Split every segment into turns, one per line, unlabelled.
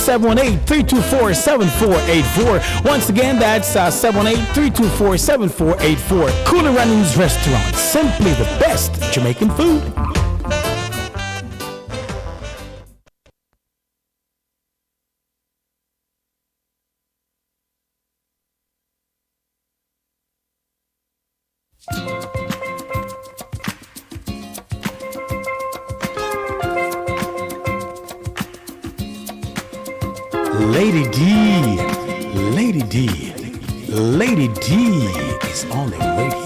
718-324-7484. Once again, that's 718-324-7484. Cooler Runnings Restaurant. Simply the best Jamaican food. Lady D, Lady D, Lady D is on the radio.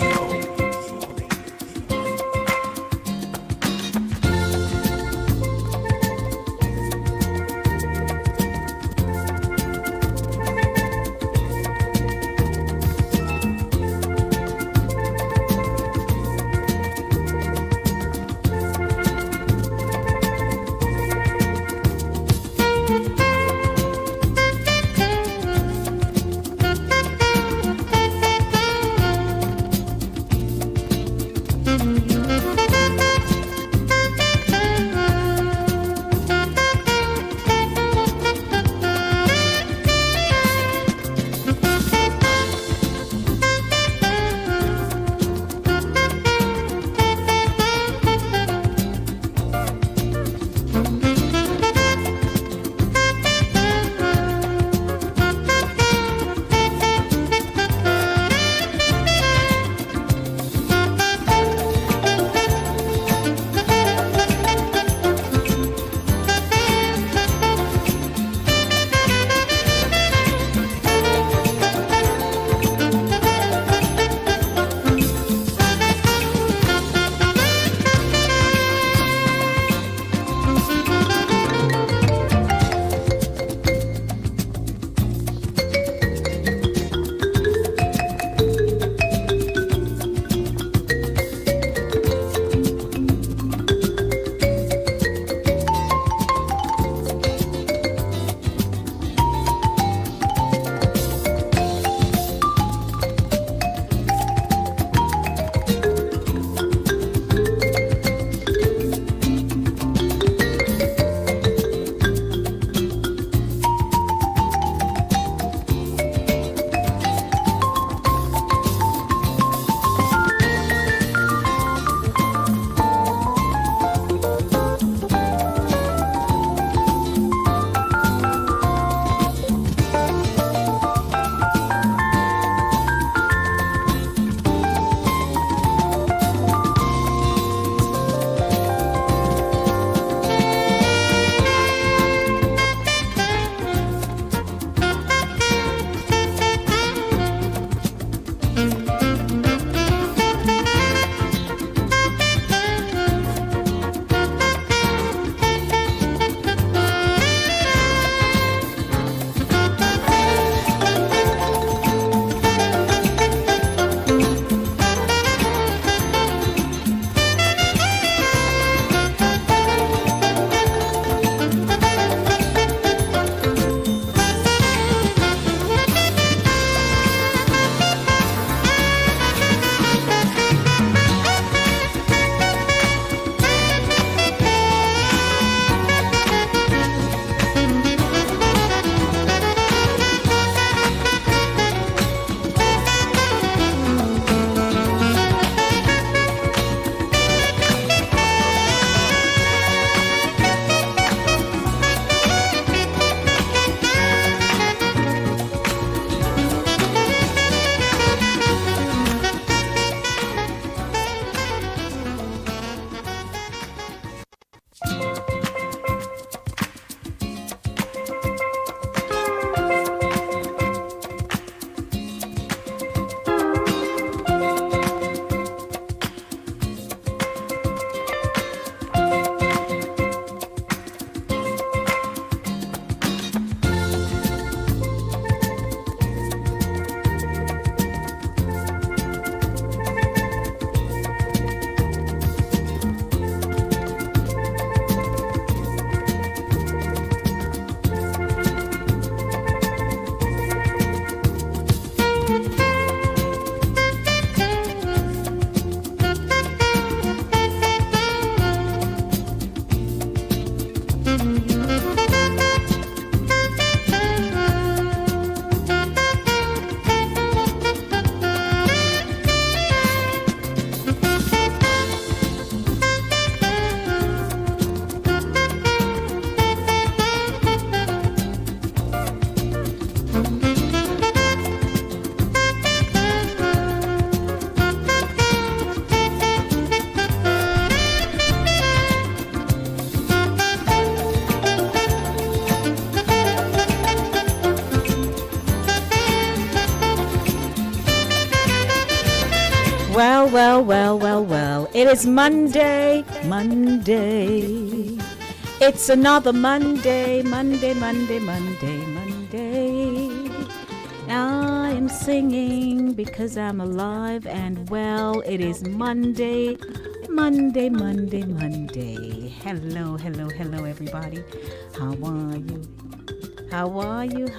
Well. It is Monday. It's another Monday. I am singing because I'm alive and well. It is Monday. Hello, everybody. How are you?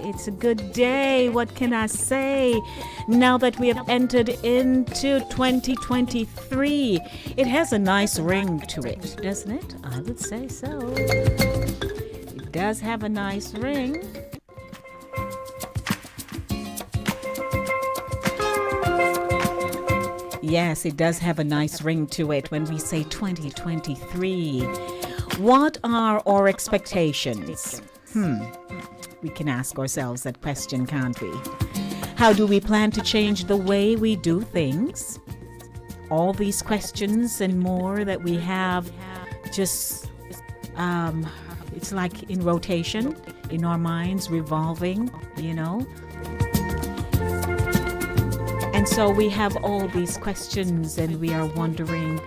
It's a good day. What can I say? Now that we have entered into 2023, it has a nice ring to it, doesn't it? I would say so. It does have a nice ring. Yes, it does have a nice ring to it when we say 2023. What are our expectations? We can ask ourselves that question, can't we? How do we plan to change the way we do things? All these questions and more that we have just, it's like in rotation, in our minds, revolving, And so we have all these questions and we are wondering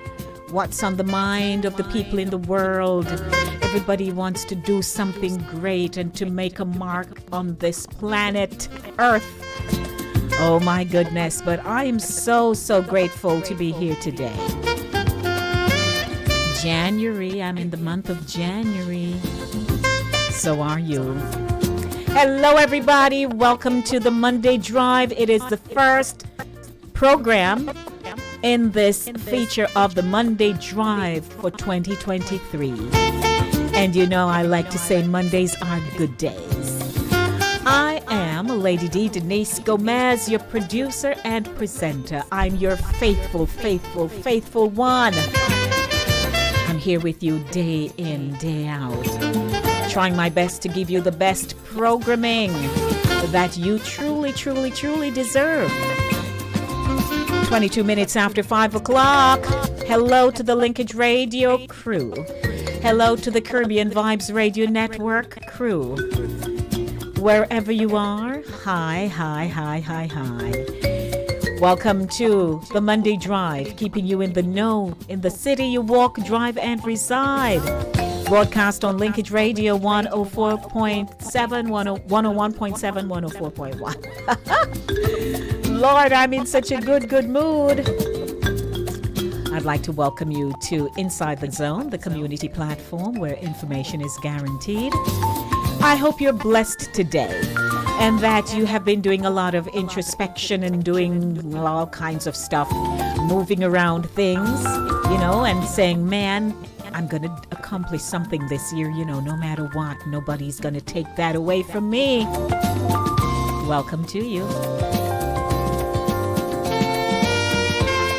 what's on the mind of the people in the world. Everybody wants to do something great and to make a mark on this planet Earth. Oh my goodness, but I am so grateful to be here today. January, I'm in the month of January. So are you. Hello everybody, welcome to the Monday Drive. It is the first program in this feature of the Monday Drive for 2023. And I like to say Mondays are good days. I am Lady D, Denise Gomez, your producer and presenter. I'm your faithful one. I'm here with you day in, day out, trying my best to give you the best programming that you truly deserve. 22 minutes after 5 o'clock. Hello to the Linkage Radio crew. Hello to the Caribbean Vibes Radio Network crew. Wherever you are, hi. Welcome to the Monday Drive, keeping you in the know, in the city you walk, drive, and reside. Broadcast on Linkage Radio 104.7, 101.7, 104.1. Lord, I'm in such a good mood. I'd like to welcome you to Inside the Zone, the community platform where information is guaranteed. I hope you're blessed today and that you have been doing a lot of introspection and doing all kinds of stuff, moving around things, and saying, man, I'm going to accomplish something this year, no matter what. Nobody's going to take that away from me. Welcome to you.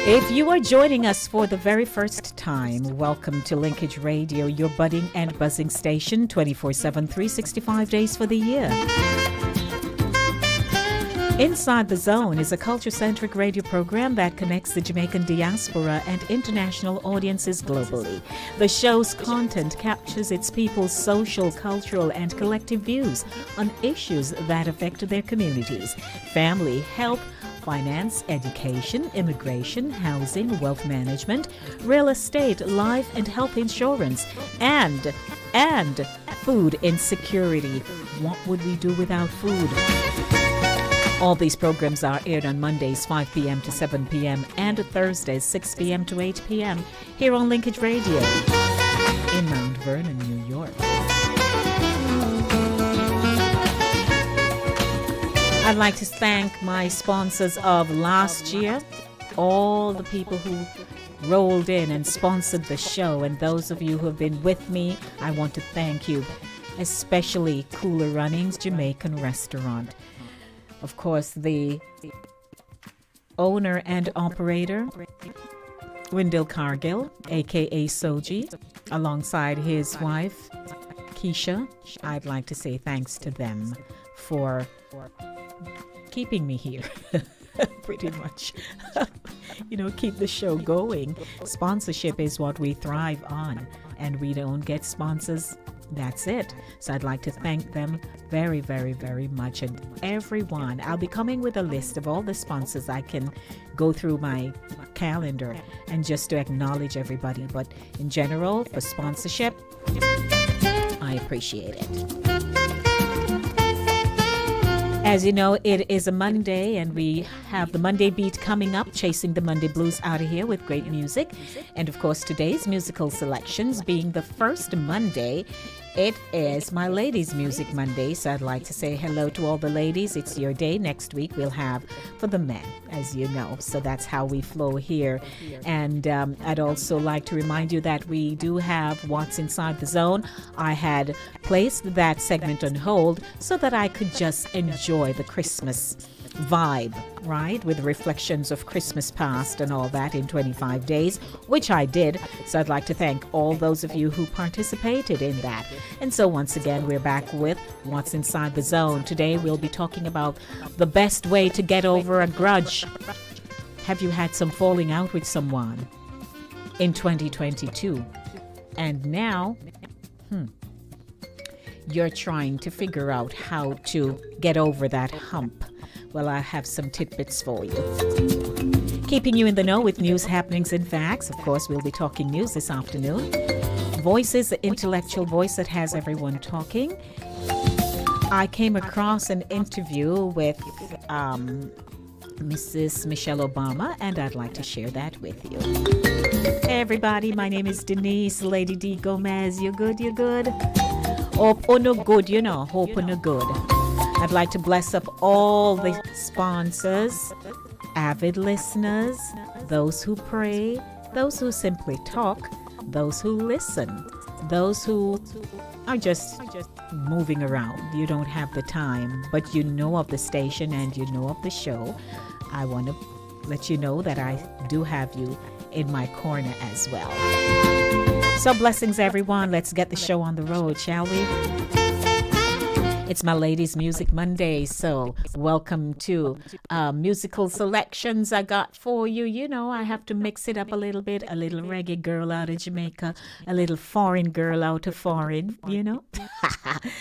If you are joining us for the very first time, welcome to Linkage Radio, your budding and buzzing station, 24/7, 365 days for the year. Inside the Zone is a culture-centric radio program that connects the Jamaican diaspora and international audiences globally. The show's content captures its people's social, cultural, and collective views on issues that affect their communities: family, health, finance, education, immigration, housing, wealth management, real estate, life and health insurance, and food insecurity. What would we do without food? All these programs are aired on Mondays 5 p.m. to 7 p.m. and Thursdays 6 p.m. to 8 p.m. here on Linkage Radio in Mount Vernon, New York. I'd like to thank my sponsors of last year, all the people who rolled in and sponsored the show, and those of you who have been with me, I want to thank you, especially Cooler Runnings Jamaican Restaurant. Of course, the owner and operator, Wendell Cargill, a.k.a. Soji, alongside his wife, Keisha. I'd like to say thanks to them for keeping me here, pretty much. Keep the show going. Sponsorship is what we thrive on, and we don't get sponsors That's it. So I'd like to thank them very, very, very much. And everyone, I'll be coming with a list of all the sponsors. I can go through my calendar and just to acknowledge everybody. But in general, for sponsorship, I appreciate it. As you know, it is a Monday, and we have the Monday Beat coming up, chasing the Monday Blues out of here with great music. And of course, today's musical selections being the first Monday, it is my Ladies Music Monday. So I'd like to say hello to all the ladies. It's your day. Next week, we'll have for the men, as you know. So that's how we flow here. And I'd also like to remind you that we do have What's Inside the Zone. I had placed that segment on hold so that I could just enjoy the Christmas vibe, right? With reflections of Christmas past and all that in 25 days, which I did. So I'd like to thank all those of you who participated in that. And so once again, we're back with What's Inside the Zone. Today, we'll be talking about the best way to get over a grudge. Have you had some falling out with someone in 2022? And now, you're trying to figure out how to get over that hump. Well, I have some tidbits for you. Keeping you in the know with news, happenings, and facts. Of course, we'll be talking news this afternoon. Voices, the intellectual voice that has everyone talking. I came across an interview with Mrs. Michelle Obama, and I'd like to share that with you. Hey, everybody, my name is Denise, Lady D. Gomez. You good? You good? Hope or no good, you know. Hope or no good. I'd like to bless up all the sponsors, avid listeners, those who pray, those who simply talk, those who listen, those who are just moving around. You don't have the time, but you know of the station and you know of the show. I want to let you know that I do have you in my corner as well. So blessings, everyone. Let's get the show on the road, shall we? It's my Ladies Music Monday, so welcome to musical selections I got for you. You know, I have to mix it up a little bit. A little reggae girl out of Jamaica, a little foreign girl out of foreign, you know.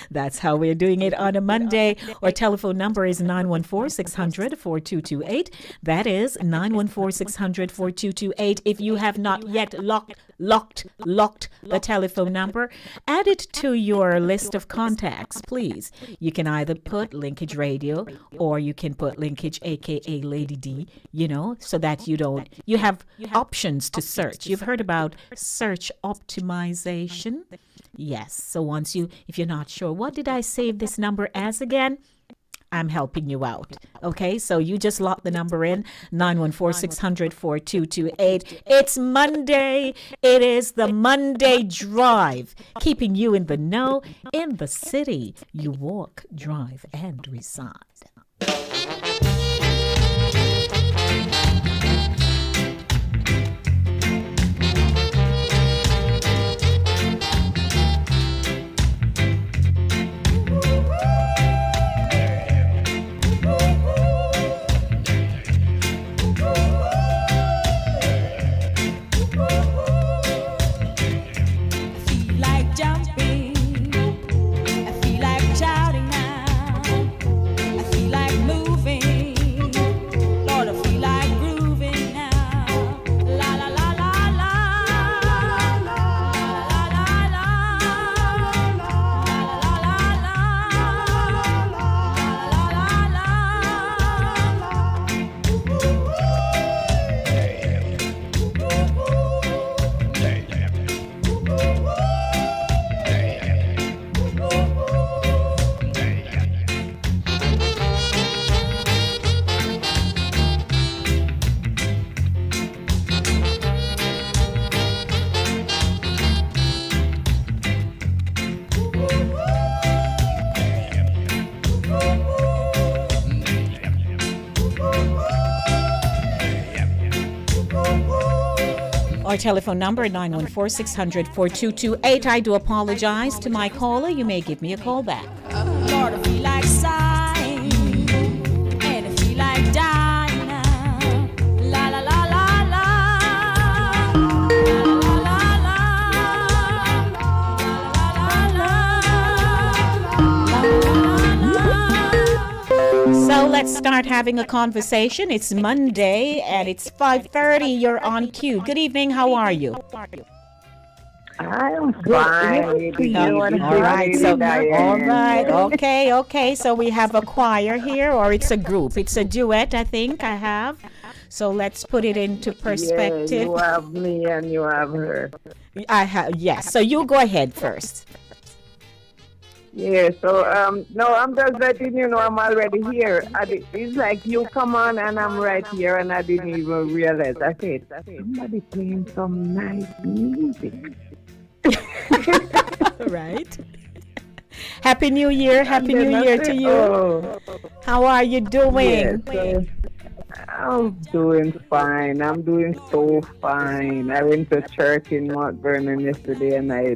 That's how we're doing it on a Monday. Our telephone number is 914-600-4228. That is 914-600-4228. If you have not yet locked the telephone number, add it to your list of contacts, please. You can either put Linkage Radio or you can put Linkage, aka Lady D, you know, so that you have options to search. You've heard about search optimization? Yes. So if you're not sure, what did I save this number as again? I'm helping you out. Okay, so you just lock the number in, 914-600-4228. It's Monday. It is the Monday Drive, keeping you in the know in the city you walk, drive, and reside. Our telephone number, 914-600-4228. I do apologize to my caller. You may give me a call back.
Lord, I feel like sighing, and I feel like dying now. La la la la la. La la la la. La la la la.
let's start having a conversation. It's Monday and it's 5:30. You're on cue. Good evening. How are you?
I'm fine.
All right. So, all right. Okay. Okay. So we have a choir here, or it's a group. It's a duet, I think I have. So let's put it into perspective.
Yeah, you have me and you have her.
I have. Yes. So you go ahead first.
Yeah, so no, I'm just letting you know I'm already here. It's like you come on and I'm right here and I didn't even realize. I said, somebody playing some nice music.
Right. Happy New Year. Happy New Year to you.
Oh,
How are you doing?
yes, I'm doing fine. I'm doing so fine. I went to church in Mount Vernon yesterday and I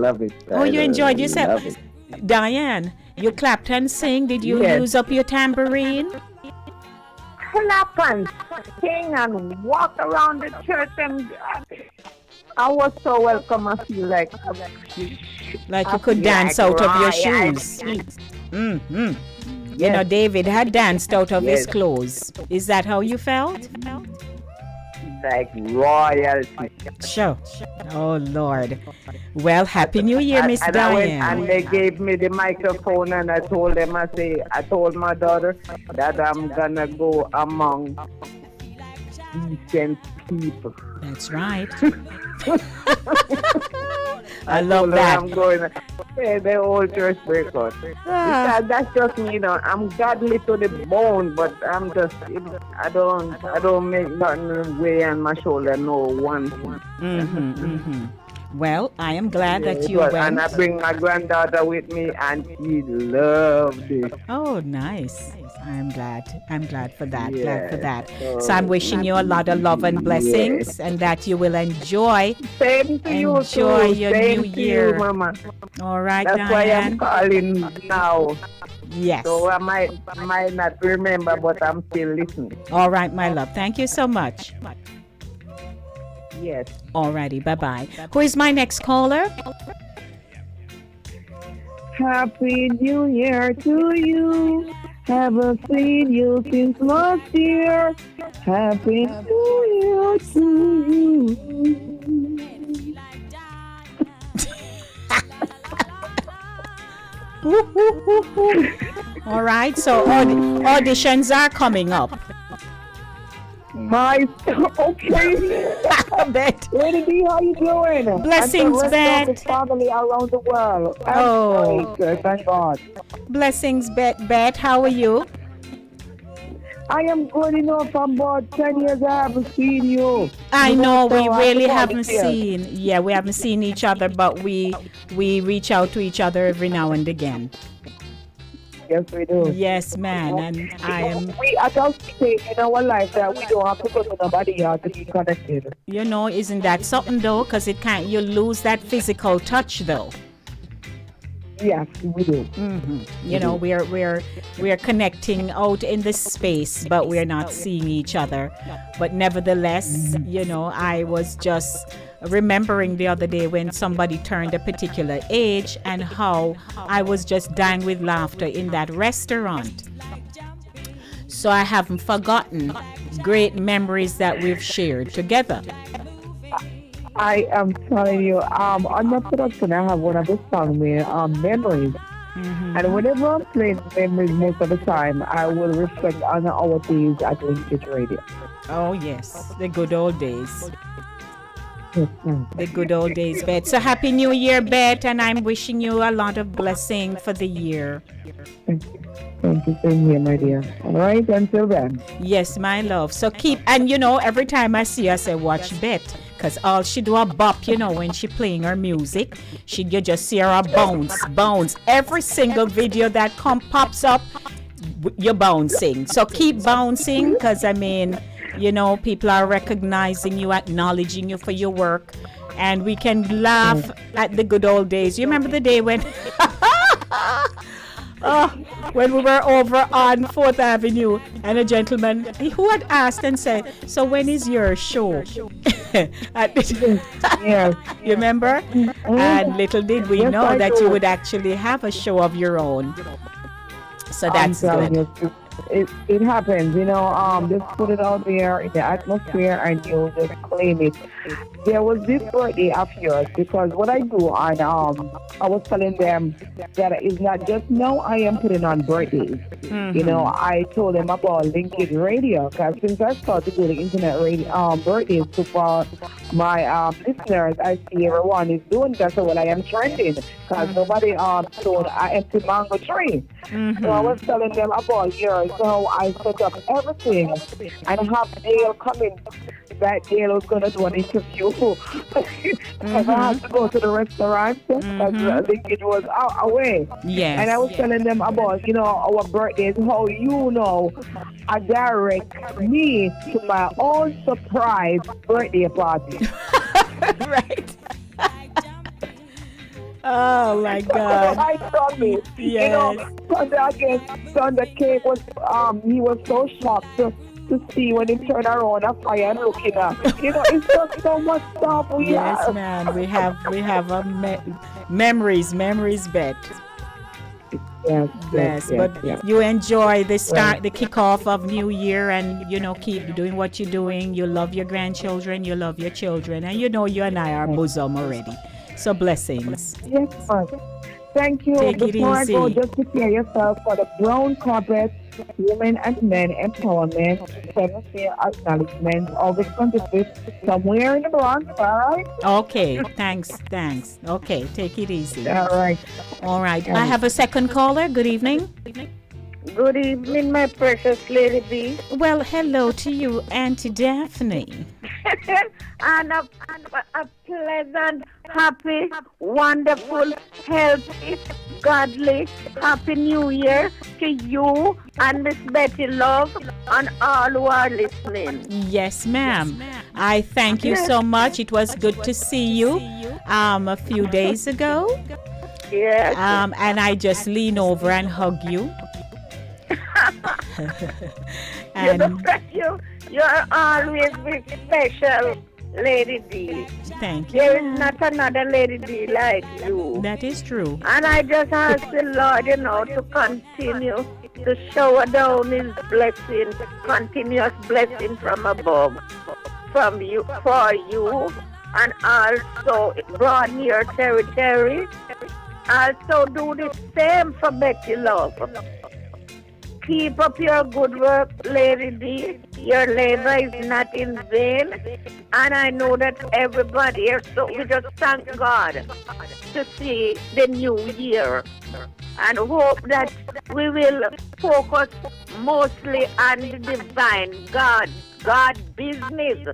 love it.
Oh, you enjoyed
love
yourself.
it.
Diane, you clapped and sing. Did you
Yes.
use up your tambourine?
Clap and sing and walk around the church and I was so welcome. I feel like
Like you could dance out of your shoes. Mm-hmm. You know, David had danced out of his
Yes.
clothes. Is that how you felt?
like royalty.
Sure. Oh, Lord. Well, Happy New Year, Miss
and I went
Diane.
and they gave me the microphone and I told them, I told my daughter that I'm gonna go among decent people.
That's right. I love
told her
that.
I'm going to the old church breakout. That's just me, you know. I'm godly to the bone, but I'm just, I don't make nothing weigh on my shoulder, no one thing.
Mm-hmm, mm-hmm. Well, I am glad that you
But-
went.
And I bring my granddaughter with me, and she loved it.
Oh, nice. I'm glad. I'm glad for that. Glad for
Yes.
that. So I'm wishing you a lot of love and blessings and that you will enjoy.
Same to you
Enjoy
too.
your
Same
new
to
year.
you, Mama.
All right,
That's why
Diane.
I'm calling now.
Yes.
So I might not remember, but I'm still listening.
All right, my love. Thank you so much.
Yes.
Alrighty, bye-bye. Who is my next caller?
Happy New Year to you. Haven't seen you since last year. Happy New Year to you.
All right, so auditions are coming up.
My okay.
Bet.
Lady, how you doing?
Blessings,
and the rest
Bet.
of the family around the world.
Oh.
Great, thank God.
Blessings, Bet. How are you?
I am good enough. I'm about 10 years I haven't seen you.
I know we
So I
really
forgot
haven't
it, yeah.
seen. Yeah, we haven't seen each other, but we reach out to each other every now and again.
Yes, we do.
Yes, man, and I am.
We are just saying in our life that we don't have to go to nobody else to be connected.
You know, isn't that something though? Because it can't. You lose that physical touch though.
Yes, we do.
You know, we're connecting out in the space, but we're not seeing each other. But nevertheless, you know, I was just remembering the other day when somebody turned a particular age and how I was just dying with laughter in that restaurant. So I haven't forgotten great memories that we've shared together.
I am telling you, on my production, I have one of the song where memories. And whenever I'm playing memories most of the time, I will reflect on our days at Linkage Radio.
Oh yes, the good old days.
Yes, ma'am.
The good old days, Bet. So Happy New Year, Bet, and I'm wishing you a lot of blessing for the year.
Thank you, same here, my dear. All right, until then.
Yes, my love. So keep, and you know, every time I see her, I say, watch Bet. Because all she do a bop, you know, when she playing her music, you just see her bounce. Every single video that pops up, you're bouncing. So keep bouncing, because I mean, you know, people are recognizing you, acknowledging you for your work, and we can laugh at the good old days. You remember the day when when we were over on 4th Avenue and a gentleman who had asked and said, so when is your show?
Yeah.
You remember? And little did we
Yes,
know
I
that
do.
you would actually have a show of your own. So
I'm
that's
telling
good.
you, it happens, just put it out there in the atmosphere and you just claim it. There was this birthday of yours because what I do, and I was telling them that it's not just now I am putting on birthdays. I told them about LinkedIn Radio because since I started doing internet radio birthdays to for my listeners, I see everyone is doing that, so I am trending because nobody sold an empty mango tree. So I was telling them about yours, so I set up everything and have Dale coming. That Dale was going to do an interview because I had to go to the restaurant because LinkedIn was away.
Yes.
And I was telling them about, our birthdays, how I direct me to my own surprise birthday party.
Right. Oh my God!
I promise.
Yes.
Sunday cake was he was so shocked to see when he turned around a fire and looking at. It's just so much stuff we have.
Yes, man. We have a memories bet.
Yes.
But you enjoy the start, the kickoff of New Year, and keep doing what you're doing. You love your grandchildren, you love your children, and you and I are bosom already. So blessings.
Yes, sir. Thank you.
Take it
Before
easy.
I go, just prepare yourself for the brown carpet women and men empowerment 7th year acknowledgement August 25th somewhere in the Bronx. All right.
Okay. Thanks. Okay. Take it easy.
All right.
All right. I have a second caller. Good evening.
Good evening, my precious lady B.
Well, hello to you, Auntie Daphne.
And a pleasant, happy, wonderful, healthy, godly, happy New Year to you and Miss Betty Love and all who are listening.
Yes, ma'am. I thank you so much. It was good to see you a few days ago.
Yes.
And I just lean over and hug you. And
You're always very special, Lady D.
thank you.
There is not another Lady D like you.
That is true.
And I just ask the Lord, to continue to shower down His blessing, continuous blessing from above, from you, for you, and also broaden your territory. Also do the same for Betty Love. Keep up your good work, Lady D. Your labor is not in vain. And I know that everybody here, so we just thank God to see the new year. And hope that we will focus mostly on the divine God business.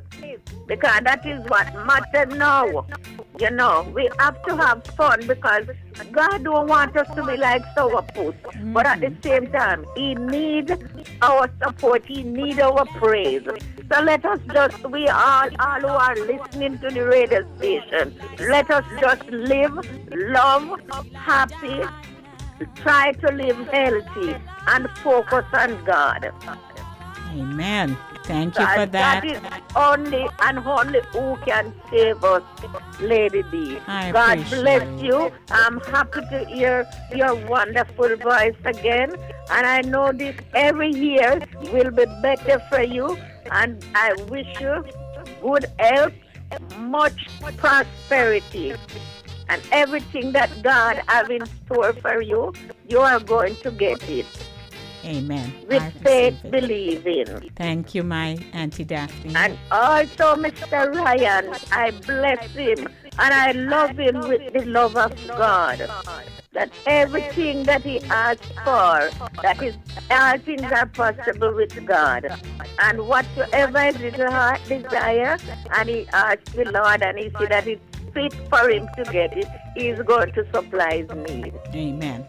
Because that is what matters now. We have to have fun because God don't want us to be like sourpuss. But at the same time, He needs our support. He needs our praise. So let us we all who are listening to the radio station, let us just live, love, happy, try to live healthy, and focus on God.
Amen. Thank you for that.
That is only who can save us, Lady D.
I
God
appreciate
bless
it.
you. I'm happy to hear your wonderful voice again. And I know this every year will be better for you. And I wish you good health, much prosperity. And everything that God has in store for you, you are going to get it.
Amen.
With
I
faith,
receive it.
believing.
Thank you, my Auntie Daphne.
And also Mr. Ryan, I bless him and I love him with the love of God. That everything that he asks for, that is, all things are possible with God. And whatsoever his heart desire, and he asks the Lord and he see that it's fit for him to get it, he is going to supply his need.
Amen.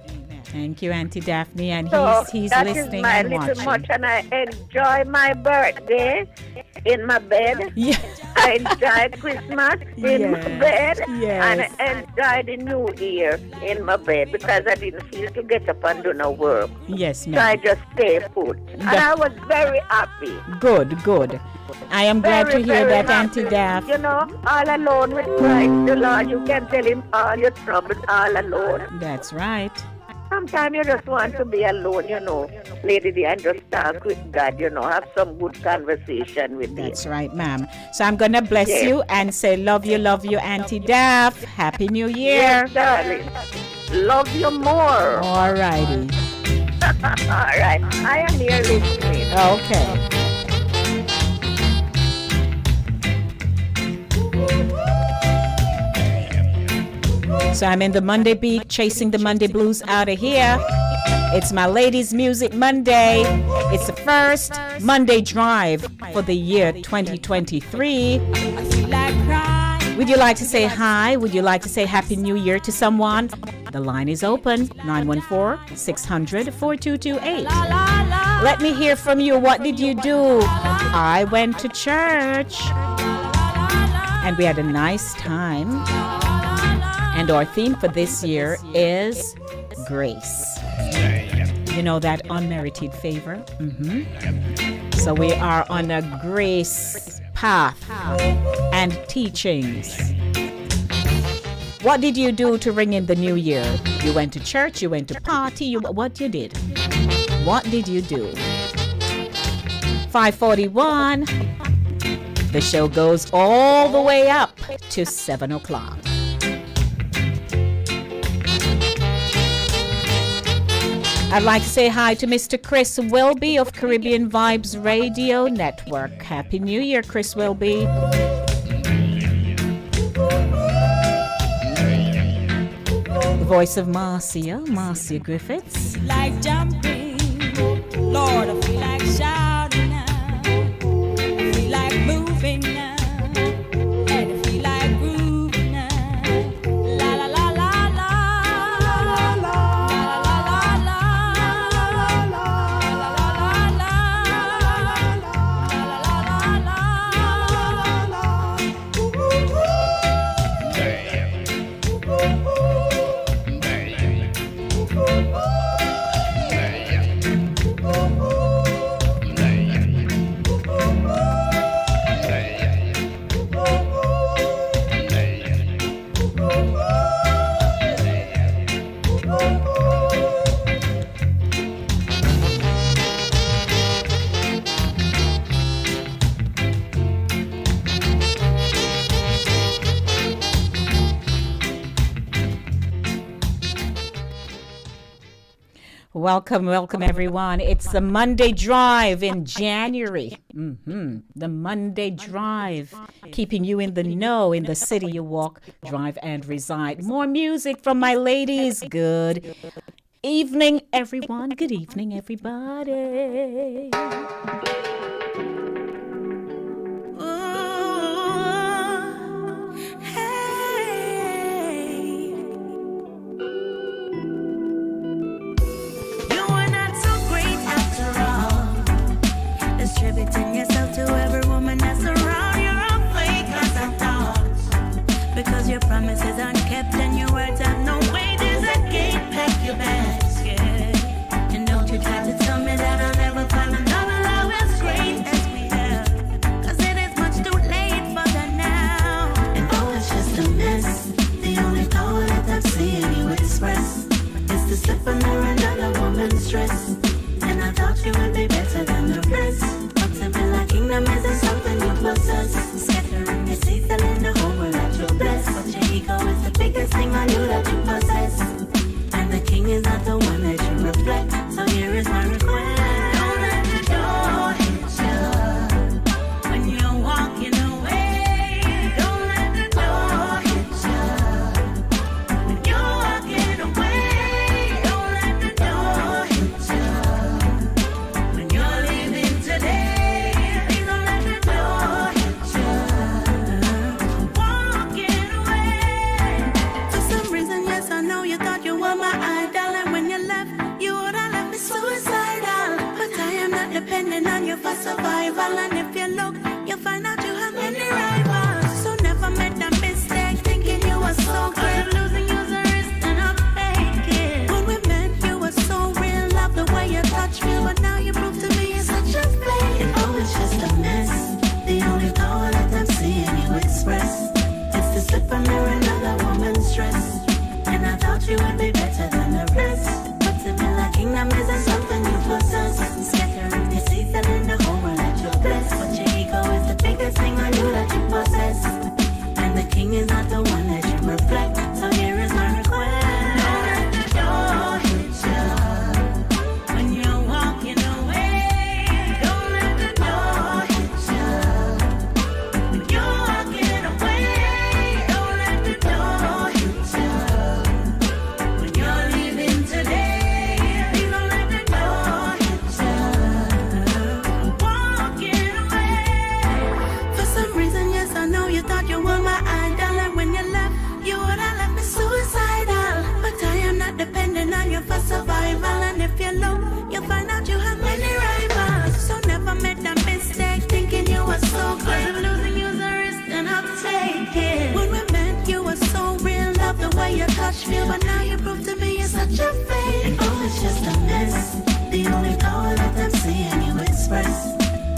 Thank you, Auntie Daphne, and
So
he's
that
listening
is my
and
little
watching.
much, and I enjoy my birthday in my bed.
Yeah.
I enjoy Christmas in my bed,
yes.
and I enjoy the New Year in my bed because I didn't feel to get up and do no work.
Yes,
So I
ma'am.
just stay put, and I was very happy.
Good. I am glad to
Very,
hear
very
that, Auntie
happy.
Daphne.
All alone with Christ the Lord. You can tell him all your troubles all alone.
That's right.
sometimes you just want to be alone, you know, Lady D, and just talk with God, you know, have some good conversation with Him.
That's right, ma'am. So I'm going to bless
Yes.
you and say, love you, Auntie Daff. Happy New Year.
Yes, darling. Love you more.
All righty.
All right. I am here listening.
Okay. So I'm in the Monday beat, chasing the Monday blues out of here. It's my Ladies Music Monday. It's the first Monday drive for the year 2023.
I feel like crying.
Would you like to say hi? Would you like to say Happy New Year to someone? The line is open, 914-600-4228.
La la la.
Let me hear from you. What did you do? I went to church and we had a nice time. And our theme for this year is grace. You know, that unmerited favor. So we are on a grace path and teachings. What did you do to ring in the new year? You went to church, you went to party, what you did? What did you do? 5:41. The show goes all the way up to 7 o'clock. I'd like to say hi to Mr. Chris Wilby of Caribbean Vibes Radio Network. Happy New Year, Chris Wilby. The voice of Marcia Griffiths.
Like jumping, Lord, I feel like shouting now. I feel like moving now, and I feel like grooving now. La la la la la, la la la la, la la
Welcome everyone. It's the Monday Drive in January. The Monday Drive, keeping you in the know in the city you walk, drive, and reside. More music from my ladies. Good evening, everyone. Good evening, everybody.
Distributing yourself to every woman that's around. You're a fake as I thought, because your promises unkept and your words have no weight. There's a gate, pack your bags, yeah. And don't you try to tell me that I'll never find another love as great as we have, cause it is much too late for that now. And oh, it's just a mess. The only power that I'm seeing you express is to slip under another woman's dress. And I thought you would be better than the rest. But to be like kingdom isn't something you possess. Scattering your seeds, telling the whole world that you're blessed. But your ego is the biggest thing on you that you possess. And the king is not the one that you reflect. So here is my request. Don't let the door hit you when you're walking away. Don't let the door hit you when you're walking away. Don't let the door hit you when you're leaving today. Please don't let the door hit you walking away. For some reason, yes, I know you thought you were my idol, and when you left, you would have left me suicidal. But I am not depending on you for survival, and if you look, you'll find out you have many rivals. So never make that mistake thinking you were so great. Losing you's a risk and I'm faking. When we met, you were so real, love the way you touch me, but now you prove to me you're such a flake. And oh, it's just a mess. The only power that I'm seeing you express is to slip under another woman's dress. And I thought you would be better than the rest. But you, but now you prove to me you're such a fake. Oh, it's just a mess. The only power that I'm seeing you express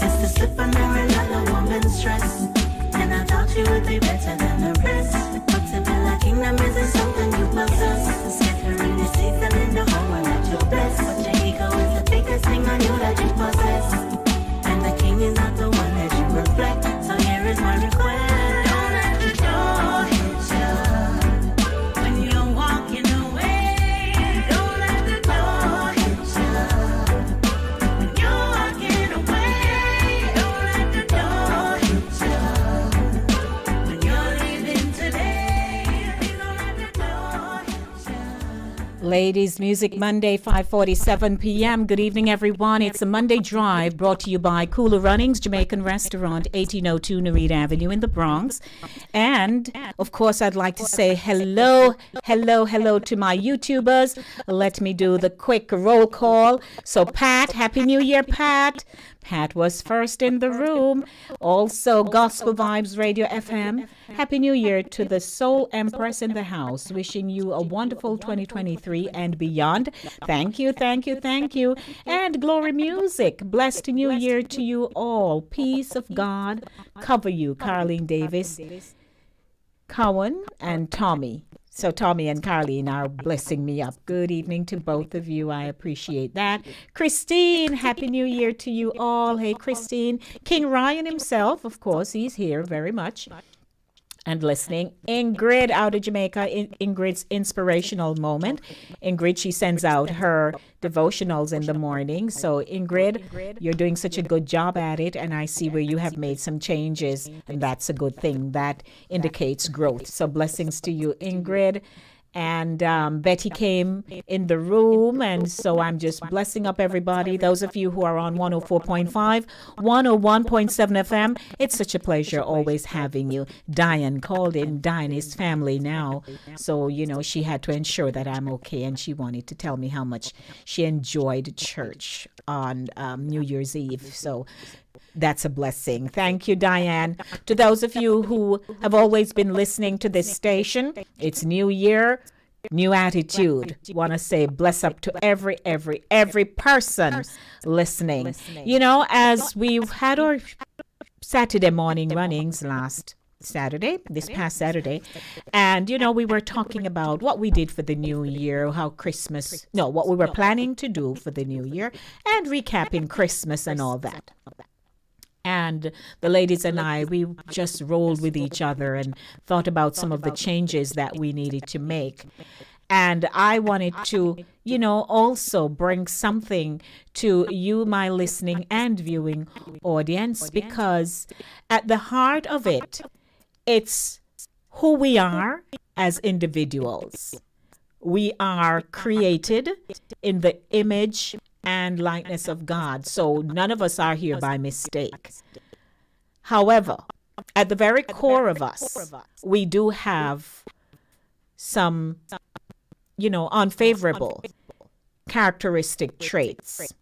is to slip under another woman's dress. And I thought you would be better than the rest. But to build a kingdom isn't something you possess. Scattering the seeds and in the whole world that you're blessed. But your ego is the biggest thing on you that you possess. And the king is not the one that you reflect. So here is my request. Don't let the door hit you when you're walking away. Don't let the door hit you when you're walking away. Don't let the door hit you when you're leaving today. Please don't let the door hit you.
Ladies Music Monday, 5:47 p.m. Good evening, everyone. It's a Monday Drive brought to you by Cooler Runnings Jamaican Restaurant, 1802 Narita Avenue in the Bronx. And, of course, I'd like to say hello to my YouTubers. Let me do the quick roll call. So, Pat, Happy New Year, Pat. Pat was first in the room. Also, Gospel Vibes Radio FM. Happy New Year to the Soul Empress in the house. Wishing you a wonderful 2023 and beyond. Thank you. And Glory Music. Blessed New Year to you all. Peace of God cover you. Carlene Davis, Cowan, and Tommy. So Tommy and Carlene are blessing me up. Good evening to both of you. I appreciate that. Christine, Happy New Year to you all. Hey, Christine. King Ryan himself, of course, he's here very much and listening. Ingrid out of Jamaica, Ingrid's inspirational moment. Ingrid, she sends out her devotionals in the morning. So Ingrid, you're doing such a good job at it, and I see where you have made some changes, and that's a good thing. That indicates growth. So blessings to you, Ingrid. And Betty came in the room, and so I'm just blessing up everybody. Those of you who are on 104.5, 101.7 FM, it's such a pleasure always having you. Diane called in. Diane is family now, so, you know, she had to ensure that I'm okay, and she wanted to tell me how much she enjoyed church on New Year's Eve. So that's a blessing. Thank you, Diane. To those of you who have always been listening to this station, it's New Year, new attitude. Want to say bless up to every person listening. You know, as we've had our Saturday morning runnings this past Saturday, and you know, we were talking about what we did for the new year, what we were planning to do for the new year, and recapping Christmas and all that. And the ladies and I, we just rolled with each other and thought about some of the changes that we needed to make. And I wanted to, you know, also bring something to you, my listening and viewing audience, because at the heart of it, it's who we are as individuals. We are created in the image and likeness of God. So none of us are here by mistake. However, at the very core of us, we do have some, you know, unfavorable characteristic traits.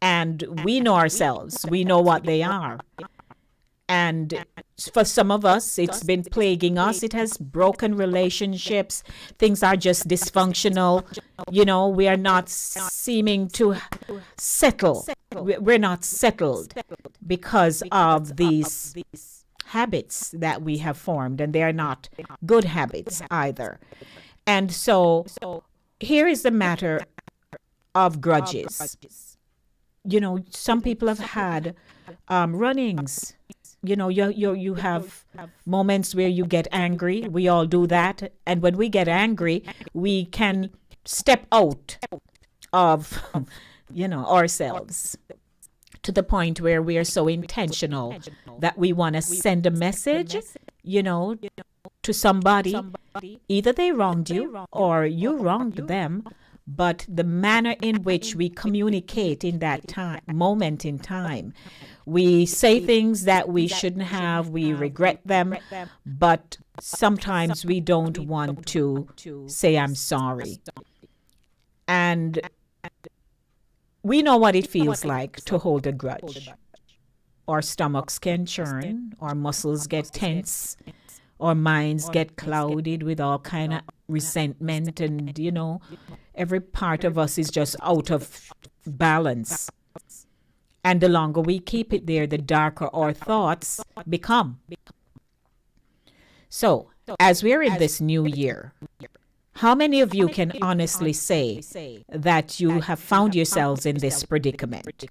And we know ourselves. We know what they are. And for some of us, it's been plaguing us. It has broken relationships. Things are just dysfunctional. You know, we are not seeming to settle. We're not settled because of these habits that we have formed, and they are not good habits either. And so here is the matter of grudges. You know, some people have had run-ins. You know, you have moments where you get angry. We all do that. And when we get angry, we can step out of, you know, ourselves to the point where we are so intentional that we want to send a message, you know, to somebody. Either they wronged you or you wronged them. But the manner in which we communicate in that moment in time, we say things that we shouldn't have, we regret them, but sometimes we don't want to say I'm sorry. And we know what it feels like to hold a grudge. Our stomachs can churn, our muscles get tense, our minds get clouded with all kind of resentment, and every part of us is just out of balance. And the longer we keep it there, the darker our thoughts become. So, as we're in this new year, how many of you can honestly say that you have found yourselves in this predicament?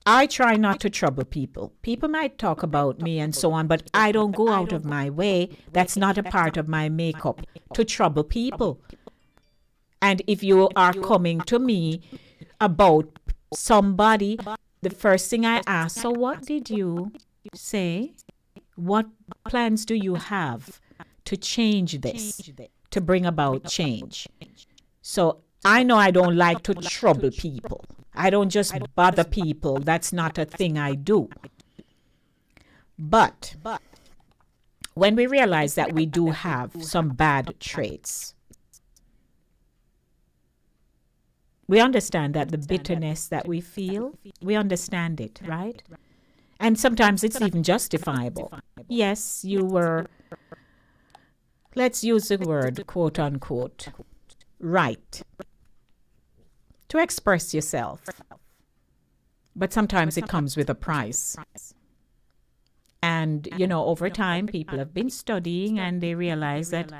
I try not to trouble people. People might talk about me and so on, but I don't go out of my way. That's not a part of my makeup, to trouble people. And if you are coming to me about somebody, the first thing I ask, so what did you say? What plans do you have to change this, to bring about change? So I know I don't like to trouble people. I don't just bother people. That's not a thing I do. But when we realize that we do have some bad traits, we understand that the bitterness that we feel, we understand it, right? And sometimes it's even justifiable. Yes, you were, let's use the word, quote unquote, right to express yourself. But sometimes it comes with a price. And, over time, people have been studying and they realize that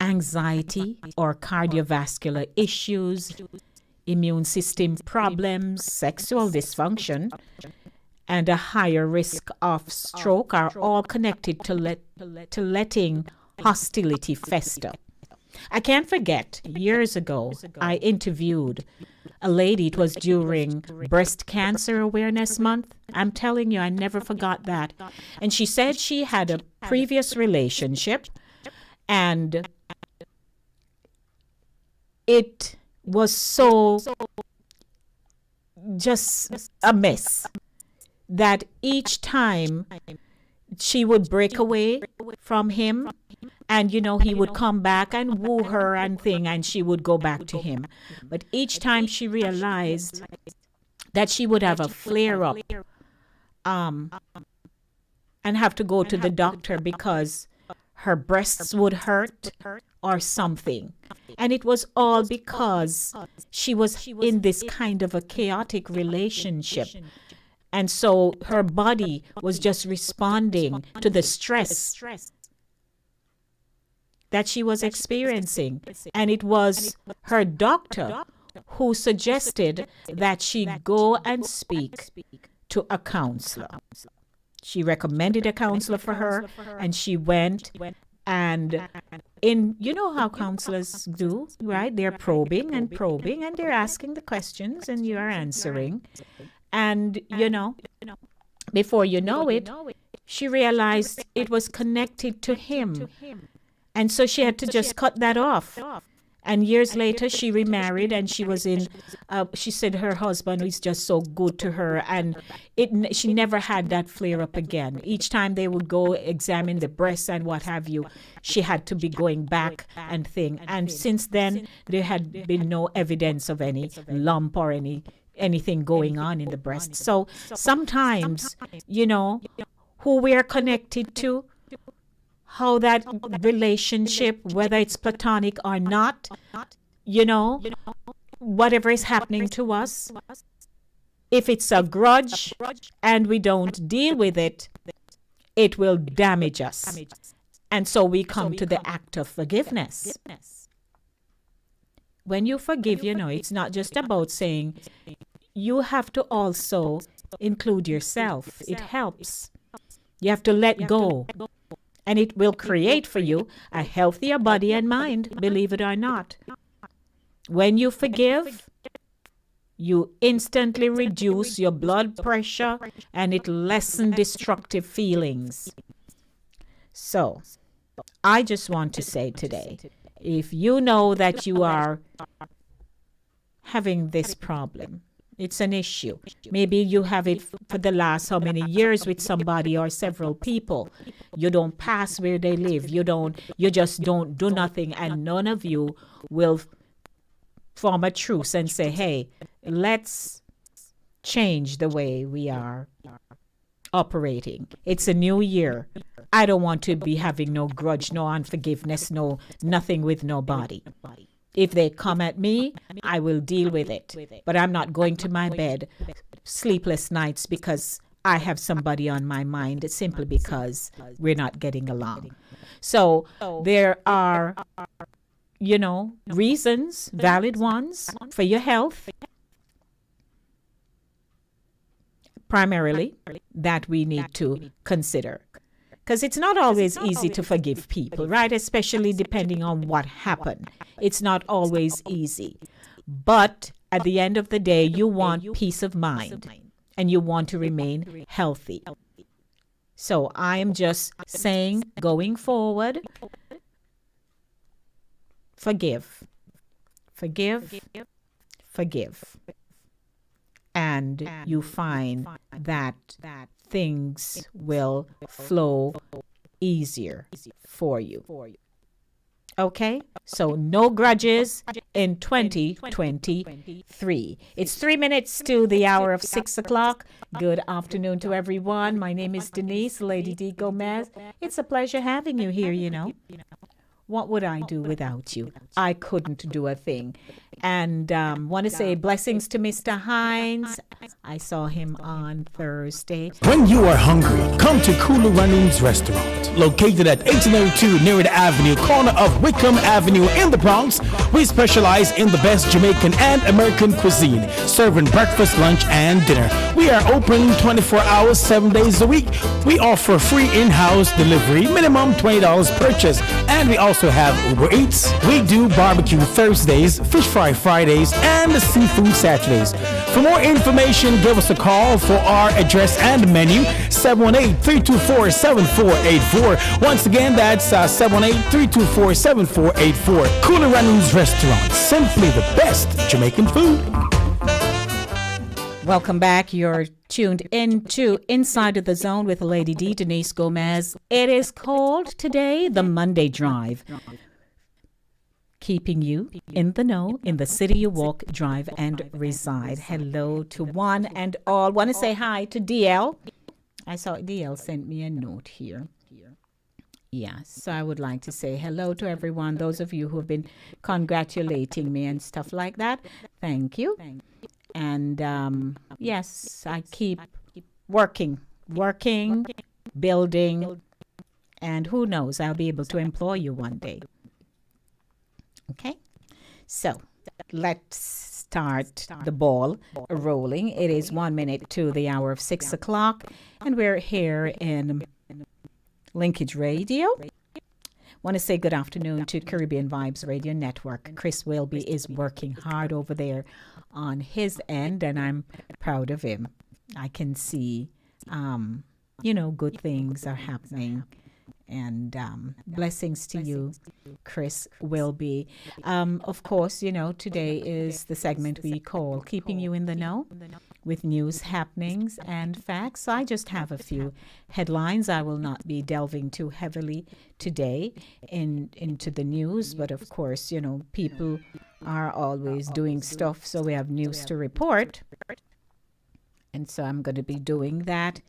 anxiety or cardiovascular issues, immune system problems, sexual dysfunction, and a higher risk of stroke are all connected to letting hostility fester. I can't forget, years ago, I interviewed a lady. It was during Breast Cancer Awareness Month. I'm telling you, I never forgot that. And she said she had a previous relationship and it was so just a mess that each time she would break away from him and, he would come back and woo her and she would go back to him. But each time she realized that she would have a flare-up and have to go to the doctor because her breasts would hurt or something. And it was all because she was in this kind of a chaotic relationship. And so her body was just responding to the stress that she was experiencing. And it was her doctor who suggested that she go and speak to a counselor. She recommended a counselor for her, and she went. And how counselors do, right? They're probing, and they're asking the questions, and you are answering. And, before you know it, she realized it was connected to him. And so she had to just cut that off. And years later, she remarried, and she was she said her husband was just so good to her. And she never had that flare up again. Each time they would go examine the breasts and what have you, she had to be going back and thing. And since then, there had been no evidence of any lump or anything going on in the breast. So sometimes, who we are connected to, how that relationship, whether it's platonic or not, whatever is happening to us, if it's a grudge and we don't deal with it, it will damage us. And so we come to the act of forgiveness. When you forgive, it's not just about saying, you have to also include yourself. It helps. You have to let go. And it will create for you a healthier body and mind, believe it or not. When you forgive, you instantly reduce your blood pressure and it lessens destructive feelings. So, I just want to say today, if you know that you are having this problem, it's an issue. Maybe you have it for the last how many years with somebody or several people. You don't pass where they live. You just don't do nothing, and none of you will form a truce and say, hey, let's change the way we are operating. It's a new year. I don't want to be having no grudge, no unforgiveness, no nothing with nobody. If they come at me, I will deal with it. But I'm not going to my bed sleepless nights because I have somebody on my mind simply because we're not getting along. So there are, reasons, valid ones for your health, primarily, that we need to consider. Because it's not always easy to forgive people, right? Especially depending on what happened. It's not always easy. But at the end of the day, you want peace of mind and you want to remain healthy. So I am just saying, going forward, forgive. And you find that things will flow easier for you. Okay? So no grudges in 2023. It's 3 minutes to the hour of 6 o'clock. Good afternoon to everyone. My name is Denise, Lady D. Gomez. It's a pleasure having you here, What would I do without you? I couldn't do a thing. And want to say blessings to Mr. Hines. I saw him on Thursday.
When you are hungry, come to Kula Runnings Restaurant. Located at 1802 Nerid Avenue, corner of Wickham Avenue in the Bronx, we specialize in the best Jamaican and American cuisine, serving breakfast, lunch, and dinner. We are open 24 hours, 7 days a week. We offer free in-house delivery, minimum $20 purchase, and we also have Uber Eats. We do barbecue Thursdays, fish fry Fridays, and seafood Saturdays. For more information, give us a call for our address and menu, 718-324-7484. Once again, that's 718-324-7484. Kula Runnings Restaurant, simply the best Jamaican food.
Welcome back. You're tuned into Inside of the Zone with Lady D, Denise Gomez. It is called today the Monday Drive. Keeping you in the know in the city you walk, drive, and reside. Hello to one and all. Want to say hi to DL. I saw DL sent me a note here. Yes, so I would like to say hello to everyone. Those of you who have been congratulating me and stuff like that. Thank you. And yes, I keep working, building, and who knows, I'll be able to employ you one day. Okay, so let's start the ball rolling. It is 1 minute to the hour of 6 o'clock, and we're here in Linkage Radio. Want to say good afternoon to Caribbean Vibes Radio Network. Chris Wilby is working hard over there on his end, and I'm proud of him. I can see, good things are happening. And blessings to you, Chris Wilby. Of course, today is the segment we call Keeping You in the Know with news, happenings, and facts. So I just have a few headlines. I will not be delving too heavily today into the news, but of course, people are always doing stuff, so we have news to report. And so I'm going to be doing that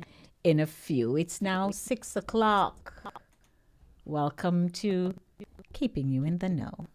in a few. It's now 6 o'clock. Welcome to Keeping You in the Know.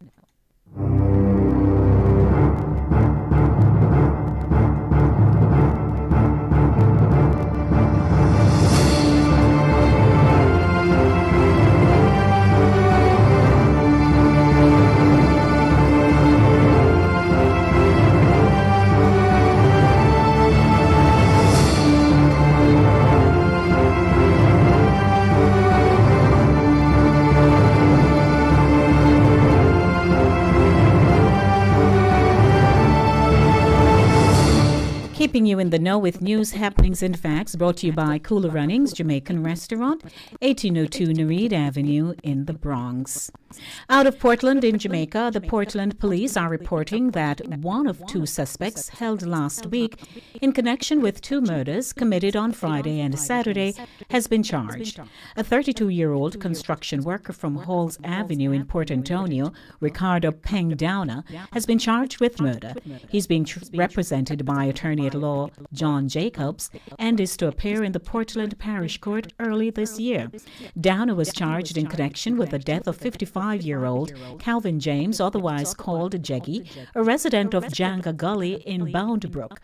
Keeping you in the know with news, happenings, and facts, brought to you by Kula Runnings Jamaican Restaurant, 1802 Nerid Avenue in the Bronx. Out of Portland in Jamaica, the Portland police are reporting that one of two suspects held last week in connection with two murders committed on Friday and Saturday has been charged. A 32-year-old construction worker from Halls Avenue in Port Antonio, Ricardo Pengdowna, has been charged with murder. He's being represented by attorney law John Jacobs and is to appear in the Portland Parish Court early this year. Downer was charged in connection with the death of 55-year-old Calvin James, otherwise called Jeggy, a resident of Janga Gully in Boundbrook.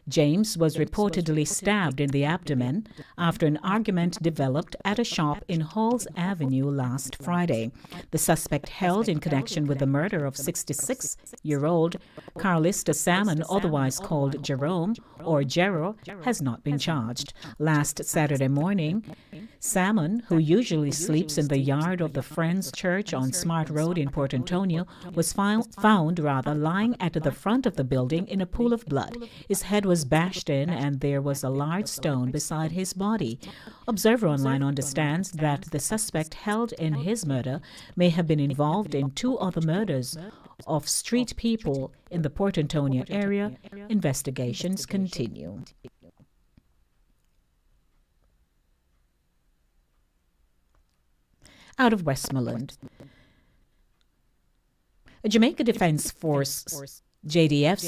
James was reportedly stabbed in the abdomen after an argument developed at a shop in Halls Avenue last Friday. The suspect held in connection with the murder of 66-year-old Carlista Salmon, otherwise called Jerome or Jero, has not been charged. Last Saturday morning, Salmon, who usually sleeps in the yard of the Friends Church on Smart Road in Port Antonio, was found lying at the front of the building in a pool of blood. His head was bashed in and there was a large stone beside his body. Observer Online understands that the suspect held in his murder may have been involved in 2 other murders of street people in the Port Antonio area. Investigations continue. Out of Westmoreland, a Jamaica Defense Force JDF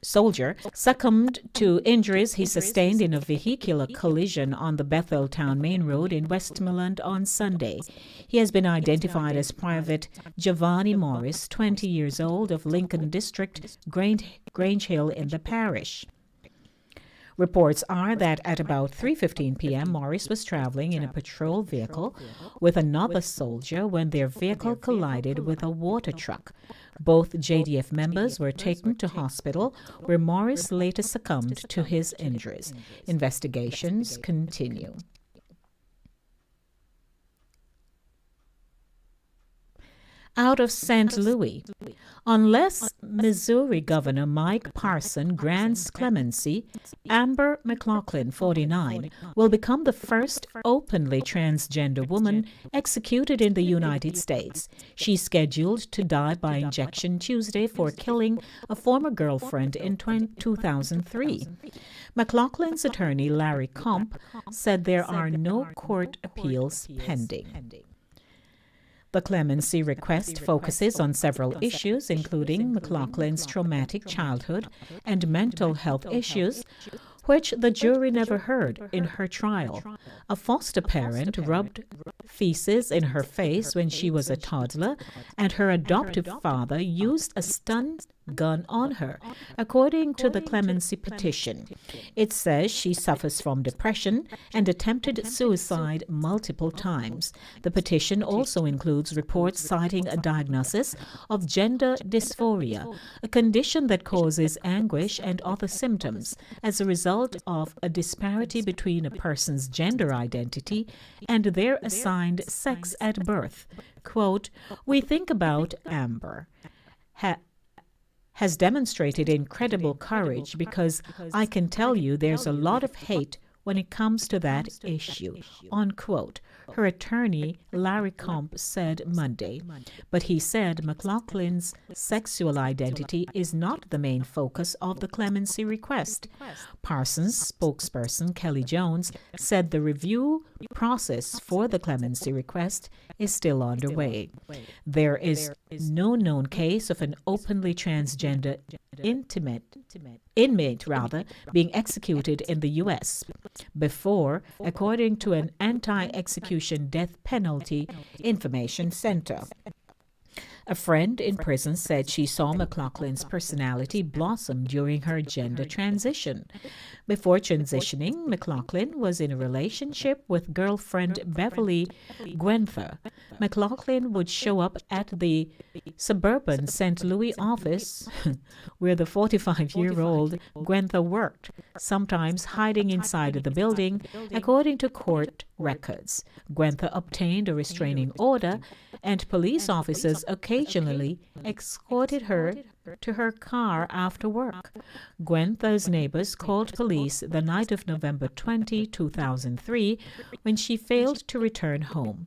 soldier succumbed to injuries he sustained in a vehicular collision on the Betheltown Main Road in Westmoreland on Sunday. He has been identified as Private Giovanni Morris, 20 years old, of Lincoln District, Grange Hill in the parish. Reports are that at about 3:15 p.m., Morris was traveling in a patrol vehicle with another soldier when their vehicle collided with a water truck. Both JDF members were taken to hospital, where Morris later succumbed to his injuries. Investigations continue. Out of St. Louis, unless Missouri Governor Mike Parson grants clemency, Amber McLaughlin, 49, will become the first openly transgender woman executed in the United States. She's scheduled to die by injection Tuesday for killing a former girlfriend in 2003. McLaughlin's attorney, Larry Kump, said there are no court appeals pending. The clemency request focuses on several issues, including McLaughlin's traumatic childhood and mental health issues, which the jury never heard in her trial. A foster parent rubbed feces in her face when she was a toddler, and her adoptive father used a stun gun on her, according to the clemency petition. It says she suffers from depression and attempted suicide multiple times. The petition also includes reports citing a diagnosis of gender dysphoria, a condition that causes anguish and other symptoms as a result of a disparity between a person's gender identity and their assigned sex at birth. Quote, "We think about Amber has demonstrated incredible courage because I can tell you there's a lot of hate when it comes to that issue," unquote, her attorney Larry Kump said Monday. But he said McLaughlin's sexual identity is not the main focus of the clemency request. Parsons' spokesperson Kelly Jones said the review process for the clemency request is still underway. There is no known case of an openly transgender inmate being executed in the U.S. before, according to an anti-execution death penalty information center. A friend in prison said she saw McLaughlin's personality blossom during her gender transition. Before transitioning, McLaughlin was in a relationship with girlfriend Beverly Gwenther. McLaughlin would show up at the suburban St. Louis office where the 45-year-old Gwenther worked, sometimes hiding inside the building, according to court records. Gwenther obtained a restraining order, and police officers occasionally escorted her to her car after work. Gwenther's neighbors called police the night of November 20, 2003, when she failed to return home.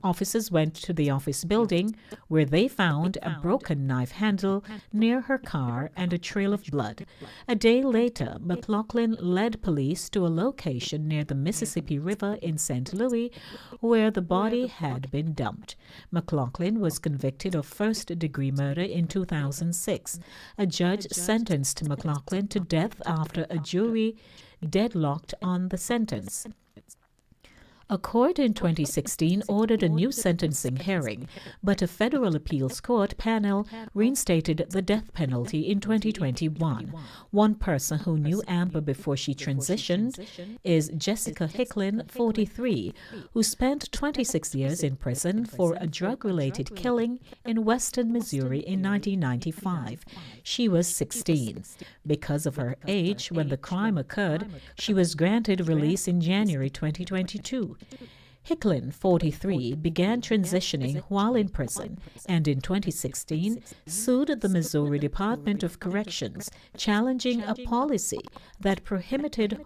Officers went to the office building where they found a broken knife handle near her car and a trail of blood. A day later, McLaughlin led police to a location near the Mississippi River in St. Louis where the body had been dumped. McLaughlin was convicted of first-degree murder in 2006. A judge sentenced McLaughlin to death after a jury deadlocked on the sentence. A court in 2016 ordered a new sentencing hearing, but a federal appeals court panel reinstated the death penalty in 2021. One person who knew Amber before she transitioned is Jessica Hicklin, 43, who spent 26 years in prison for a drug-related killing in western Missouri in 1995. She was 16. Because of her age when the crime occurred, she was granted release in January 2022. Hicklin, 43, began transitioning while in prison and in 2016 sued the Missouri Department of Corrections, challenging a policy that prohibited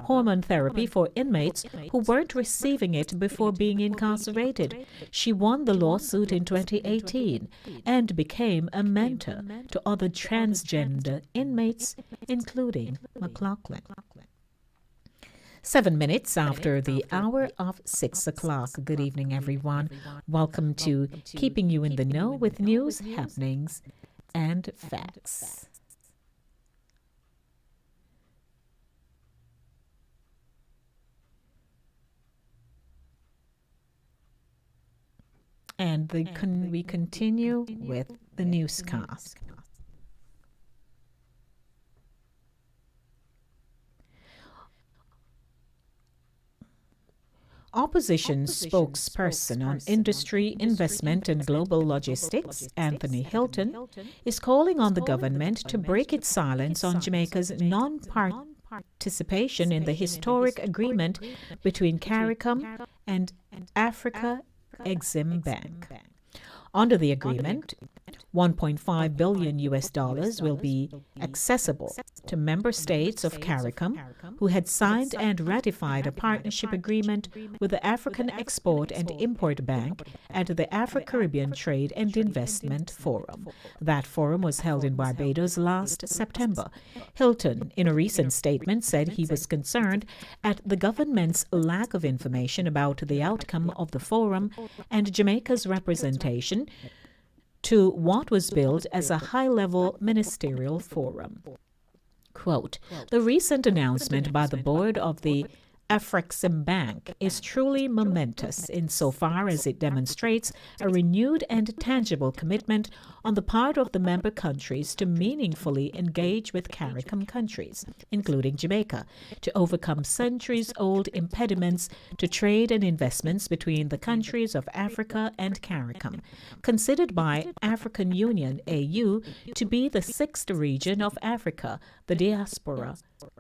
hormone therapy for inmates who weren't receiving it before being incarcerated. She won the lawsuit in 2018 and became a mentor to other transgender inmates, including McLaughlin. 7 minutes after the hour of 6 o'clock. Good evening, everyone. Welcome to Keeping You in the Know with news, happenings, and facts. And we continue with the newscast. Opposition spokesperson on industry, investment, and global logistics, Anthony Hilton, is calling on the government to break its silence on Jamaica's non-participation in the historic agreement between CARICOM and Africa Exim Bank. Under the agreement, $1.5 billion will be accessible to member states of CARICOM who had signed and ratified a partnership agreement with the African Export and Import Bank at the Afro-Caribbean Trade and Investment Forum. That forum was held in Barbados last September. Hilton, in a recent statement, said he was concerned at the government's lack of information about the outcome of the forum and Jamaica's representation to what was billed as a high-level ministerial forum. Quote, the recent announcement by the board of the Afrexim Bank is truly momentous insofar as it demonstrates a renewed and tangible commitment on the part of the member countries to meaningfully engage with CARICOM countries, including Jamaica, to overcome centuries-old impediments to trade and investments between the countries of Africa and CARICOM, considered by African Union AU to be the sixth region of Africa, the diaspora,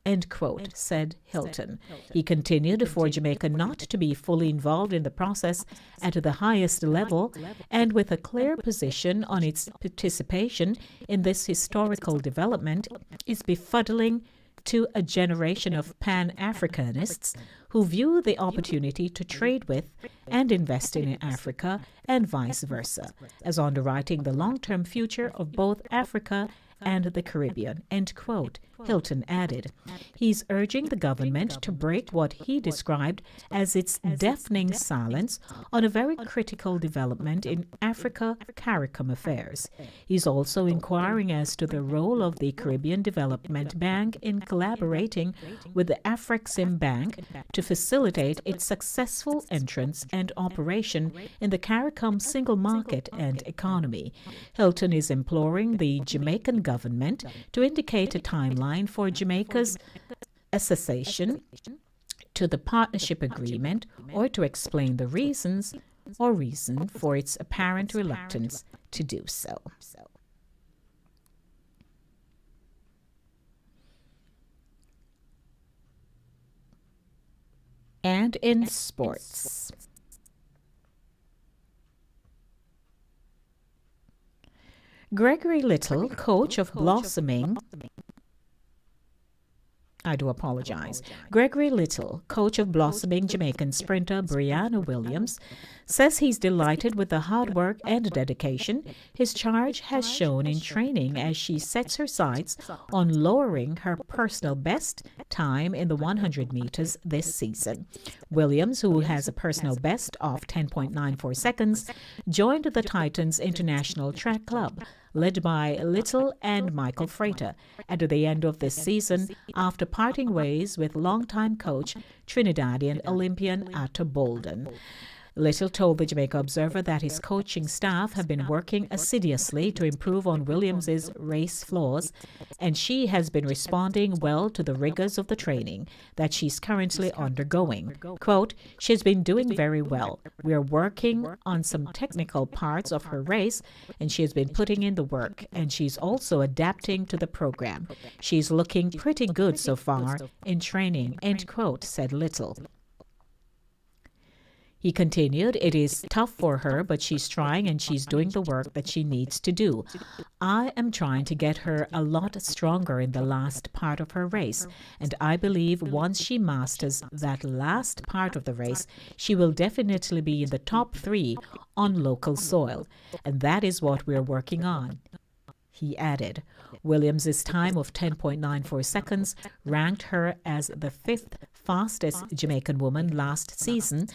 end quote, said Hilton. He continued for Jamaica not to be fully involved in the process at the highest level and with a clear position on its participation in this historical development is befuddling to a generation of Pan-Africanists who view the opportunity to trade with and invest in Africa and vice versa as underwriting the long-term future of both Africa and the Caribbean, end quote, Hilton added. He's urging the government to break what he described as its deafening silence on a very critical development in Africa-CARICOM affairs. He's also inquiring as to the role of the Caribbean Development Bank in collaborating with the Afrexim Bank to facilitate its successful entrance and operation in the CARICOM single market and economy. Hilton is imploring the Jamaican government to indicate a timeline for Jamaica's accession to the partnership agreement or to explain the reason for its apparent reluctance to do so. And in sports. Gregory Little, coach of blossoming I do apologize. Gregory Little, coach of blossoming Jamaican sprinter Brianna Williams, says he's delighted with the hard work and dedication his charge has shown in training as she sets her sights on lowering her personal best time in the 100 meters this season. Williams, who has a personal best of 10.94 seconds, joined the Titans International Track Club, led by Little and Michael Frater, at the end of this season after parting ways with longtime coach Trinidadian Olympian Atta Bolden. Little told the Jamaica Observer that his coaching staff have been working assiduously to improve on Williams's race flaws, and she has been responding well to the rigors of the training that she's currently undergoing. Quote, she has been doing very well. We are working on some technical parts of her race, and she has been putting in the work, and she's also adapting to the program. She's looking pretty good so far in training, end quote, said Little. He continued, it is tough for her, but she's trying and she's doing the work that she needs to do. I am trying to get her a lot stronger in the last part of her race, and I believe once she masters that last part of the race, she will definitely be in the top 3 on local soil, and that is what we're working on. He added, Williams' time of 10.94 seconds ranked her as the 5th fastest Jamaican woman last season,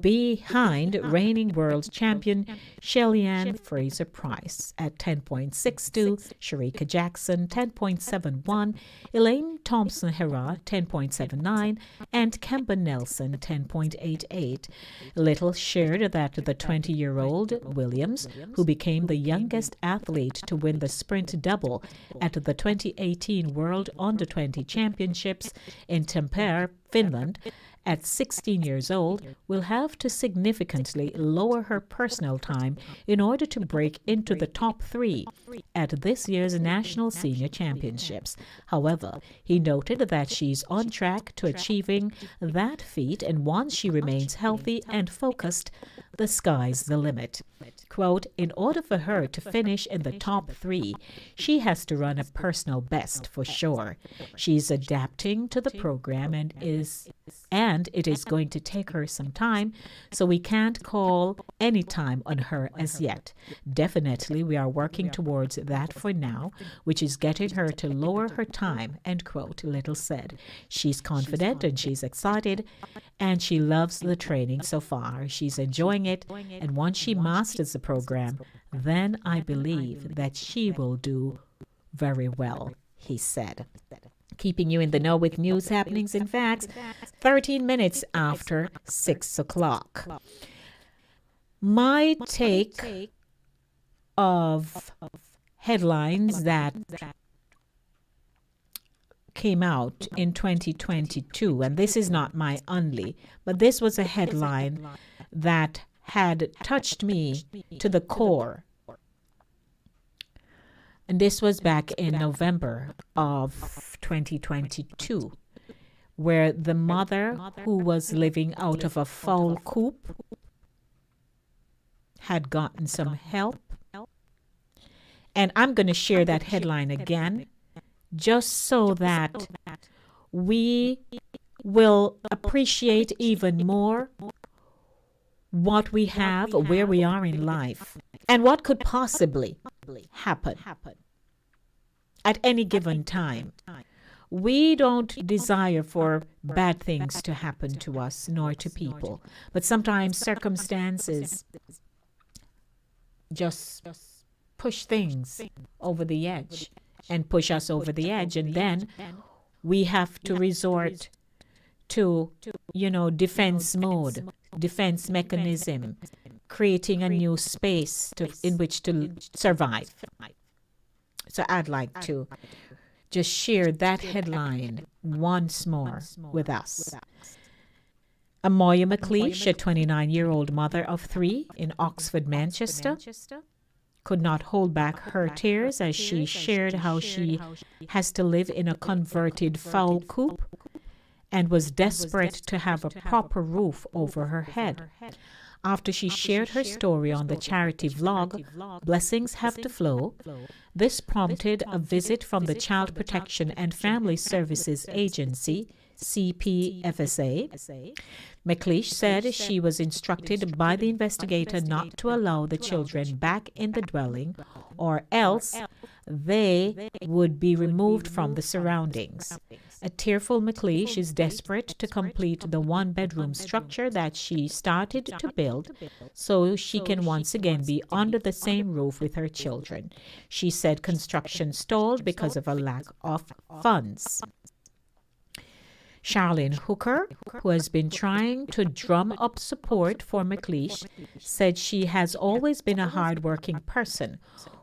behind reigning world champion Shelly-Ann Fraser-Price at 10.62, Sharika Jackson 10.71, Elaine Thompson-Herah 10.79, and Kemba Nelson 10.88. Little shared that the 20-year-old Williams, who became the youngest athlete to win the sprint double at the 2018 World Under-20 Championships in Tampere, Finland, at 16 years old, will have to significantly lower her personal time in order to break into the top 3 at this year's National Senior Championships. However, he noted that she's on track to achieving that feat, and once she remains healthy and focused, the sky's the limit. Quote, in order for her to finish in the top 3, she has to run a personal best for sure. She's adapting to the program and it is going to take her some time, so we can't call any time on her as yet. Definitely, we are working towards that for now, which is getting her to lower her time, end quote, Little said. She's confident and she's excited, and she loves the training so far. She's enjoying it, and once she masters the program, then I believe that she will do very well, he said. Keeping you in the know with news, happenings, and facts, 13 minutes after 6 o'clock. My take of headlines that came out in 2022, and this is not my only, but this was a headline that had touched me to the core. And this was back in November of 2022, where the mother who was living out of a foul coop had gotten some help. And I'm going to share that headline again, just so that we will appreciate even more what we have, where we are in life, and what could possibly happen at any given time. We don't desire for bad things to happen to us nor to people, but sometimes circumstances just push things over the edge and push us over the edge, and then we have to resort to, defense mode, defense mechanism, creating a new space in which to survive. So I'd like to just share that headline once more with us. Amoya McLeish, a 29-year-old mother of 3 in Oxford, Manchester, could not hold back her tears as she shared how she has to live in a converted foul coop and was desperate to have a proper roof over her head. After she shared her story on the charity vlog, Blessings Have to Flow, this prompted a visit from the Child Protection and Family Services Agency, CPFSA. McLeish said she was instructed by the investigator not to allow the children back in the dwelling, or else they would be removed from the surroundings. A tearful McLeish is desperate to complete the one-bedroom structure that she started to build so she can once again be under the same roof with her children. She said construction stalled because of a lack of funds. Charlene Hooker, who has been trying to drum up support for McLeish, said she has always been a hard-working person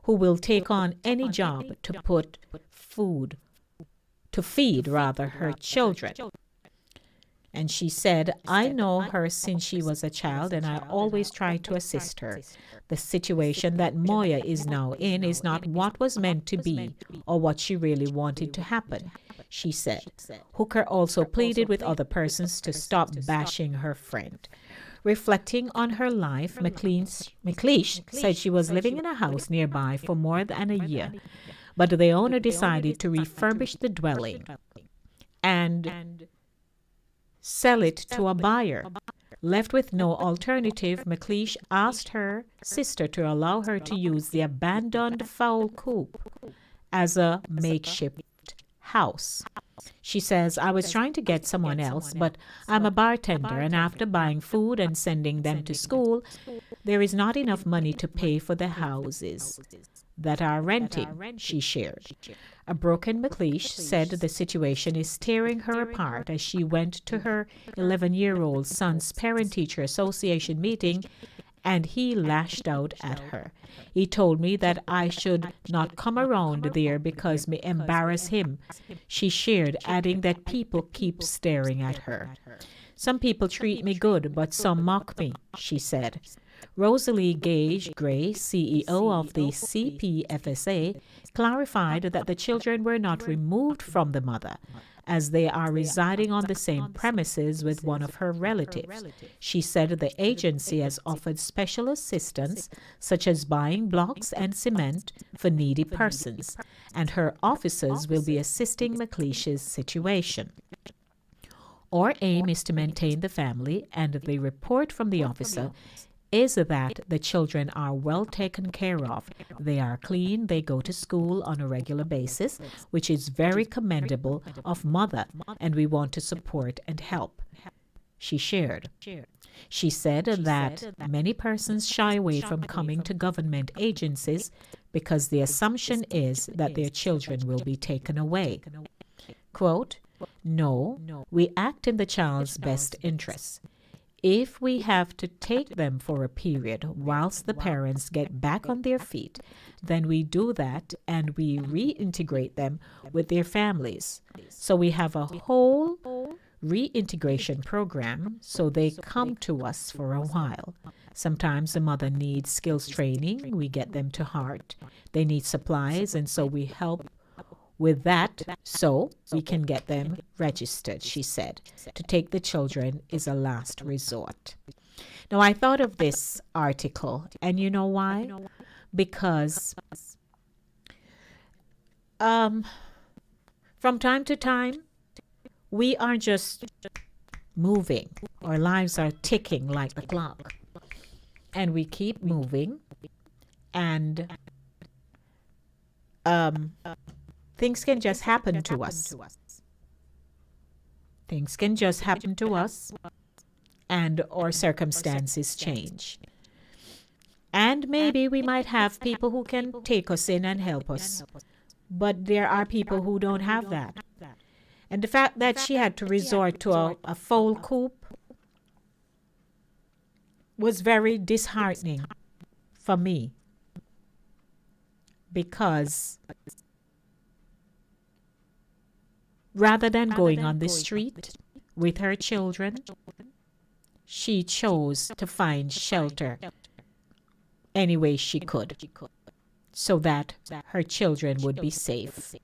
who will take on any job to feed her children. And she said, I know her since she was a child, and I always try to assist her. The situation that Moya is now in is not what was meant to be or what she really wanted to happen, she said. Hooker also pleaded with other persons to stop bashing her friend. Reflecting on her life, McLeish said she was living in a house nearby for more than a year, but the owner decided to refurbish the dwelling and sell it to a buyer. Left with no alternative, McLeish asked her sister to allow her to use the abandoned fowl coop as a makeshift house. She says, I was trying to get someone else, but I'm a bartender, and after buying food and sending them to school, there is not enough money to pay for the houses that are renting, she shared. A broken McLeish said the situation is tearing her apart as she went to her 11-year-old son's parent-teacher association meeting, and he lashed out at her. He told me that I should not come around there because me embarrass him, she shared, adding that people keep staring at her. Some people treat me good, but some mock me, she said. Rosalie Gage-Gray, CEO of the CPFSA, clarified that the children were not removed from the mother, as they are residing on the same premises with one of her relatives. She said the agency has offered special assistance, such as buying blocks and cement for needy persons, and her officers will be assisting McLeish's situation. Our aim is to maintain the family, and the report from the officer is that the children are well taken care of. They are clean, they go to school on a regular basis, which is very commendable of mother, and we want to support and help, she shared. She said that many persons shy away from coming to government agencies because the assumption is that their children will be taken away. Quote, no, we act in the child's best interests. If we have to take them for a period whilst the parents get back on their feet, then we do that and we reintegrate them with their families. So we have a whole reintegration program, so they come to us for a while. Sometimes the mother needs skills training, we get them to heart. They need supplies, and so we help with that so we can get them registered, she said. To take the children is a last resort. Now, I thought of this article, and you know why? Because from time to time, we are just moving. Our lives are ticking like the clock. And we keep moving, and things can just happen to us. Things can just happen to us, and our circumstances change. And maybe we might have people who can take us in and help us. But there are people who don't have that. And the fact that she had to resort to a fowl coop was very disheartening for me, because rather than going on the street with her children, she chose to find shelter any way she could so that her children would be safe.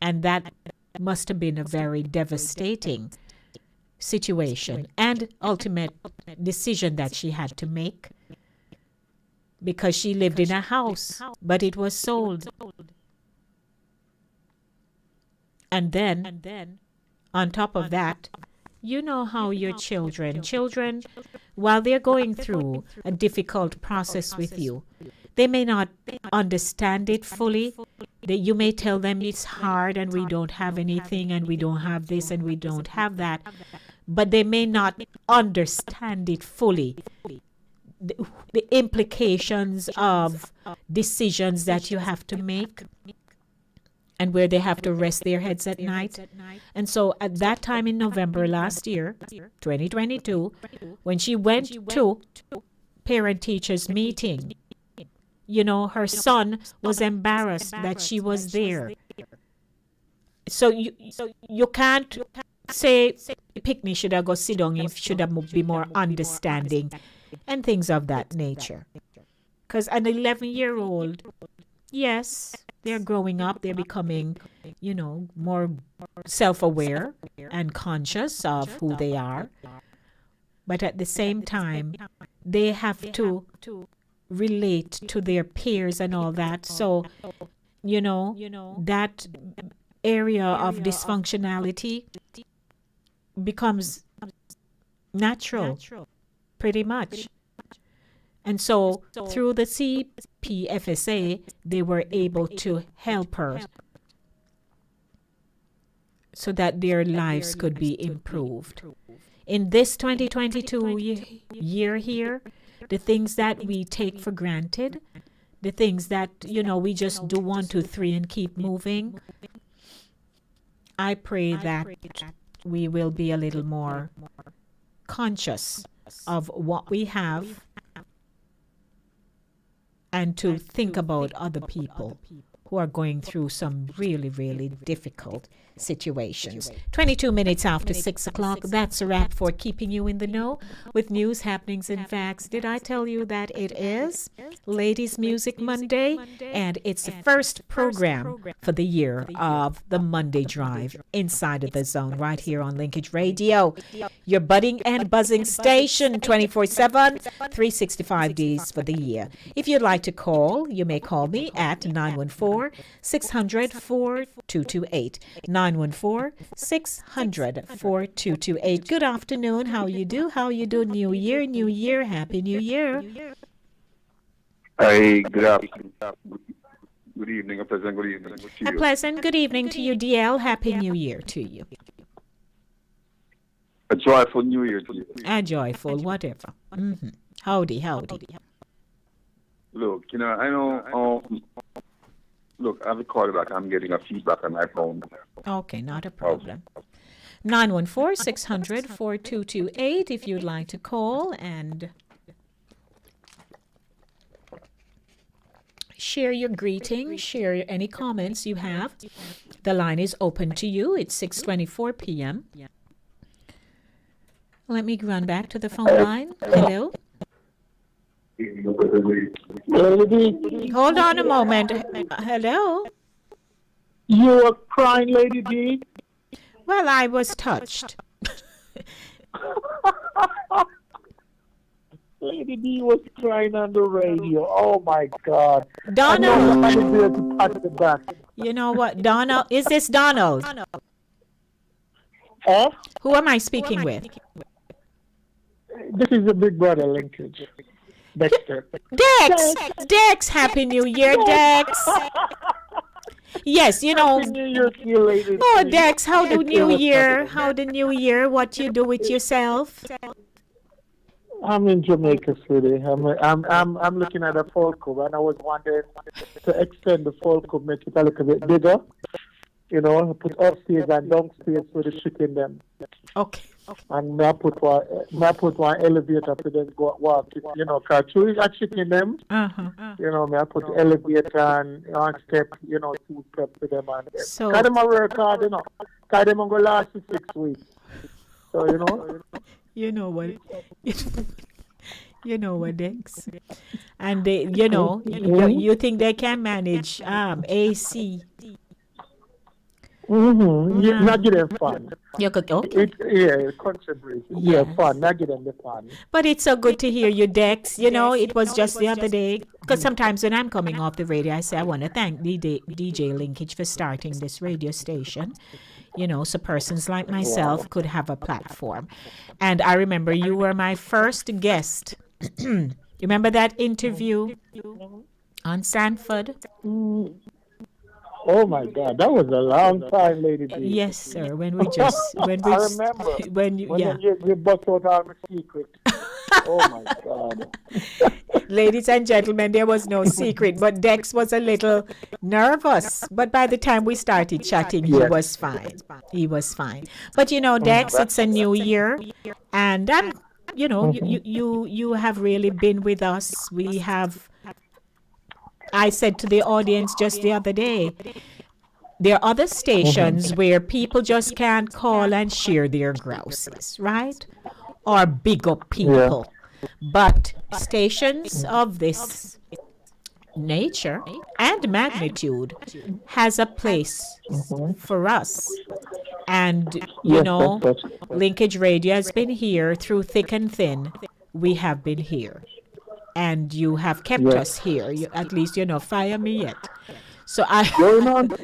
And that must have been a very devastating situation and ultimate decision that she had to make, because she lived in a house, but it was sold. And then, on top of that, you know how your children, while they're going through a difficult process with you, they may not understand it fully. You may tell them it's hard and we don't have anything and we don't have this and we don't have that, but they may not understand it fully. The implications of decisions that you have to make and where they have to rest their heads at night. And so at that time in November last year, 2022, when she went to parent-teachers meeting, you know, her son was embarrassed that she was there. So you can't say Pickney should have go sit down, if should have be more understanding and things of that nature. Because an 11-year-old, yes, they're growing up, they're becoming, you know, more self-aware and conscious of who they are. But at the same time, they have to relate to their peers and all that. So, you know, that area of dysfunctionality becomes natural, pretty much. And so through the CPFSA, they were able to help her so that their lives could be improved. In this 2022 year here, the things that we take for granted, the things that, you know, we just do 1, 2, 3 and keep moving, I pray that we will be a little more conscious of what we have and to think about other people who are going through some really, really difficult situations. 22 minutes after 6 o'clock, that's a wrap for keeping you in the know with news, happenings, and facts. Did I tell you that it is Ladies Music Monday? And it's the first program for the year of the Monday Drive inside of the zone right here on Linkage Radio. Your budding and buzzing station 24/7, 365 days for the year. If you'd like to call, you may call me at 914-600-4228. 914-600-4228. Good afternoon. How you do? How you do? New Year, New Year. Happy New Year.
Hi, good afternoon. Good evening. A pleasant good evening to you.
A pleasant good evening to you, DL. Happy New Year to you.
A joyful New Year to you.
A joyful, whatever. Howdy, howdy.
Look, you know, I know, look, I've recorded back. I'm getting a feedback on my phone.
Okay, not a problem. 914-600-4228 if you'd like to call and share your greetings, share any comments you have. The line is open to you. It's 6:24 p.m. Let me run back to the phone line. Hello? Hold on a moment. Hello?
You were crying, Lady D?
Well, I was touched.
Lady D was crying on the radio. Oh, my God.
Donald.
I know to pat the back.
You know what, Donald? Is this Donald?
Eh?
Who am I speaking with?
This is the Big Brother linkage. Dexter.
Dex, Happy New Year, Dex. Yes, you know.
Happy New Year to you, Lady
Oh,
D.
Dex, how the New Year? How the New Year? What you do with yourself?
I'm in Jamaica City. I'm looking at a Folco, and I was wondering to extend the Folco, make it a little bit bigger. You know, put upstairs and downstairs for the chicken them.
Okay.
And I put one elevator for them go walk. You know, cause you got chicken them. You know, I put the elevator and one step. You know, 2 steps for them and
So,
cause them a work hard. You know, cause them go last for 6 weeks. So you know.
you know what? You know what, Dex? And they, you know, you think they can manage AC.
Yeah, not give them fun.
You could, okay.
Concentration.
Yes.
Yeah, fun. Not give them the fun.
But it's so good to hear you, Dex. You know, it was just the other day, because sometimes when I'm coming off the radio, I say, I want to thank DJ Linkage for starting this radio station, you know, so persons like myself could have a platform. And I remember you were my first guest. You remember that interview on Sanford?
Oh my God, that was a long time, Lady D.
Yes, sir. When we just,
I remember when you bust out all my secret. Oh my God.
Ladies and gentlemen, there was no secret, but Dex was a little nervous. But by the time we started chatting, he was fine. He was fine. But you know, Dex, it's a new year, and you know, you have really been with us. We have. I said to the audience just the other day, there are other stations where people just can't call and share their grouses, right? Or big up people. Yeah. But stations of this nature and magnitude has a place for us. And, you know, Linkage Radio has been here through thick and thin. We have been here. And you have kept us here. You, at least you're not fire me yet. So I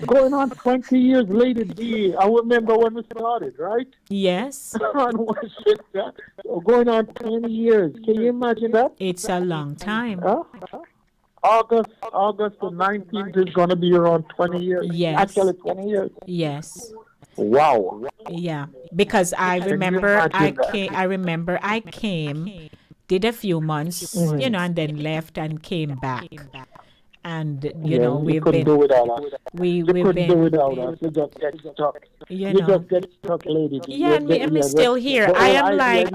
going on 20 years later, D. I remember when we started, right?
Yes.
Going on 20 years. Can you imagine that?
It's a long time.
August the 19th is going to be around 20 years.
Yes.
Actually, 20 years.
Yes.
Wow.
Yeah, because I remember I came, did a few months, you know, and then left and came back. And you know, we've been
do without us.
we've
couldn't
been
do without us. You just get stuck.
You know.
just get stuck, lady.
Yeah, and me still here. I am like,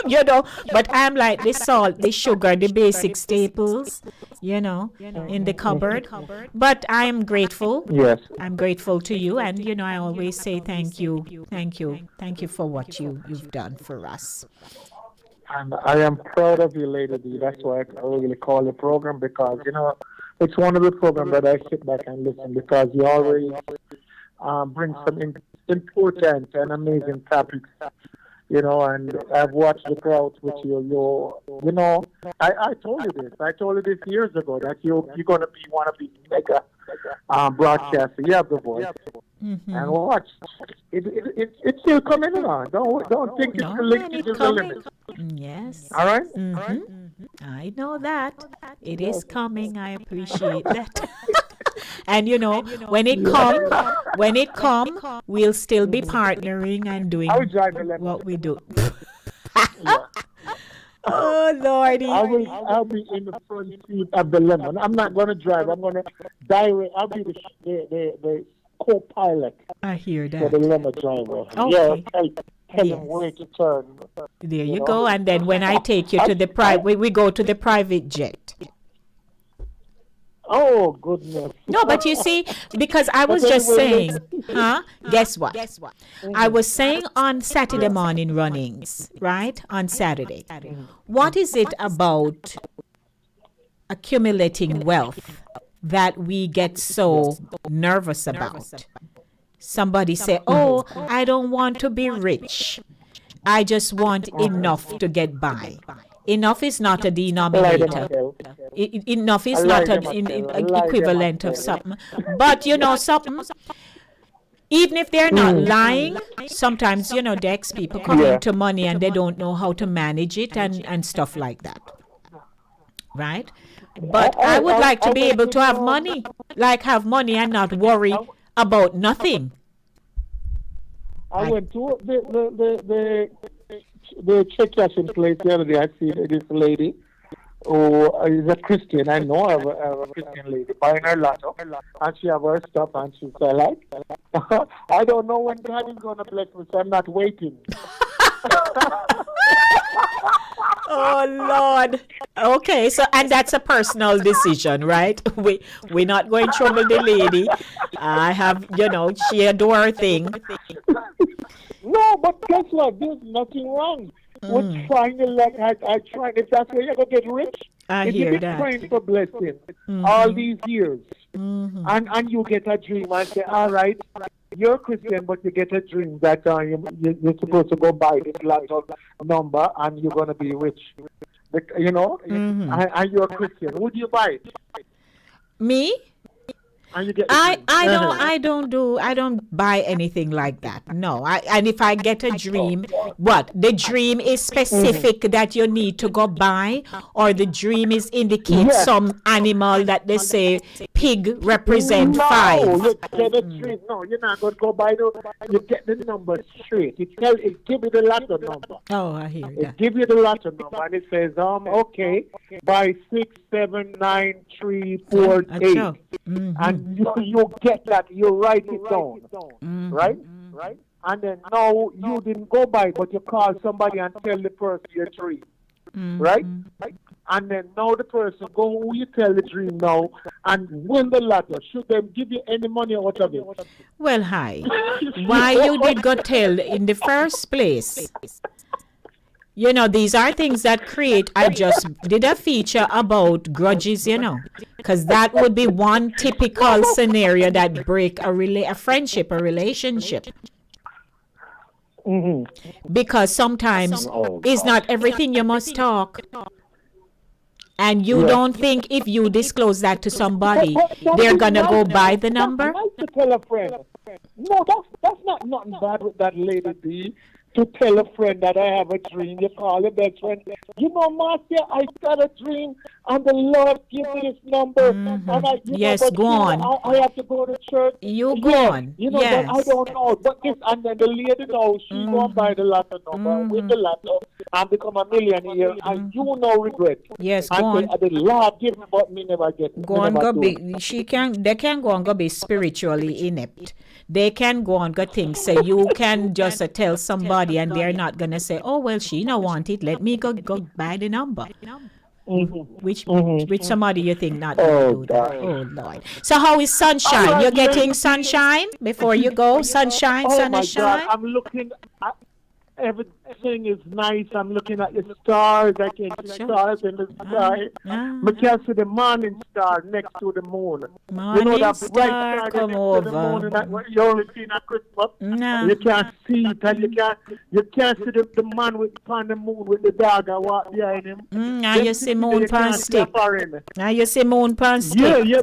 you know, but I'm like the salt, the sugar, the basic staples, you know, in the cupboard. But I am grateful.
Yes.
I'm grateful to you, and you know, I always say thank you for what you've done for us.
And I am proud of you, Lady D. That's why I really call the program, because, you know, it's one of the programs that I sit back and listen, because you always bring some important and amazing topics, you know, and I've watched the crowds with you. You know, I told you this. I told you this years ago, that you're going to be one of these mega broadcasters. You have the voice. Mm-hmm. And watch, it's still coming along. Don't think it's the limit.
Yes.
All right.
Mm-hmm. I know that it is coming. I appreciate that. And you know, when it come, we'll still be partnering and doing what we do. Oh Lordy!
I'll be in the front seat of the lemon. I'm not going to drive. I'm going to direct. I'll be the co-pilot.
I hear that.
For the lemon driver.
Okay.
Yeah, tell him where to turn.
There you go. And then when I take you to the private, we go to the private jet.
Oh, goodness.
No, but you see, because I was just saying, guess what? I was saying on Saturday morning runnings, right? On Saturday. What is it about accumulating wealth that we get so nervous about? Somebody say, oh, I don't want to be rich. I just want enough to get by. Enough is not a denominator. Enough is not an equivalent of something. But you know something, even if they're not lying, sometimes, you know, Dex, people come into money and they don't know how to manage it and stuff like that. Right? But I would like to be able to have money, like have money and not worry about nothing.
I went to the check cashing place the other day. I see this lady who is a Christian. I know of a Christian lady buying her lotto, and she have her stuff, and she said, like, I don't know when God is going to bless me, so I'm not waiting.
Oh Lord. Okay, so and that's a personal decision, right? We're not going to trouble the lady. I have, you know, she adore her thing.
No, but guess what? There's nothing wrong. We're trying to let I trying if that's where you're gonna get rich.
I
If
hear
you've been
that.
praying for blessing all these years, and you get a dream and say, all right, you're a Christian, but you get a dream that you're supposed to go buy this laptop number and you're gonna be rich. You know, and you're a Christian. Would you buy it?
Me?
And you get the
I
dream.
I don't buy anything like that. No. And if I get a dream, what? The dream is specific that you need to go buy, or the dream is indicate some animal that they say pig represent
No,
5.
you get a dream. No, you're not going to go by you get the number straight. It give you the latter number.
Oh, I hear
It
that.
give you the latter number, and it says, okay, by 6, 7, 9, 3, 4, 8. And you get that, you write it down, right? And then now you didn't go by, but you call somebody and tell the person your dream, right? And then now the person go who you tell the dream now and win the lotto. Should them give you any money out of it?
Well, hi. Why you did go tell in the first place? You know, these are things that create. I just did a feature about grudges, you know, because that would be one typical scenario that break a friendship, a relationship. Because sometimes it's not everything you must talk. And you don't think if you disclose that to somebody, they're going to go buy the number?
Nice to tell a friend. No, that's not nothing bad with that lady, D. To tell a friend that I have a dream, you call your best friend. You know, Marcia, I got a dream, and the Lord gave me this number. And
Go on.
I have to go to church.
You go on.
You know, but I don't know. But this, and then the lady knows she go and buy the lotto number, win the lotto, and become a millionaire, and you no regret.
Yes,
and
go on.
The Lord give me, but me never get.
Go on, go be. They can go and go be spiritually inept. They can go and go things. So you can just tell somebody, and they're not gonna say, "Oh well, she don't want it. Let me go buy the number." Which somebody you think not gonna do that? Oh Lord! So how is sunshine? You're getting sunshine before you go. Sunshine,
oh
sun
my
and shine.
God, I'm looking. Everything is nice. I'm looking at the stars. I can see stars in the sky. I can see the morning star next to the moon.
Morning
you know that
star,
bright star
come
next
over.
to the moon, and that you only see at Christmas.
No.
You can't see it, and you can't see the man on the moon with the dog and walk behind him.
Now you see moon pan stick. Now you see moon pan stick.
Yeah.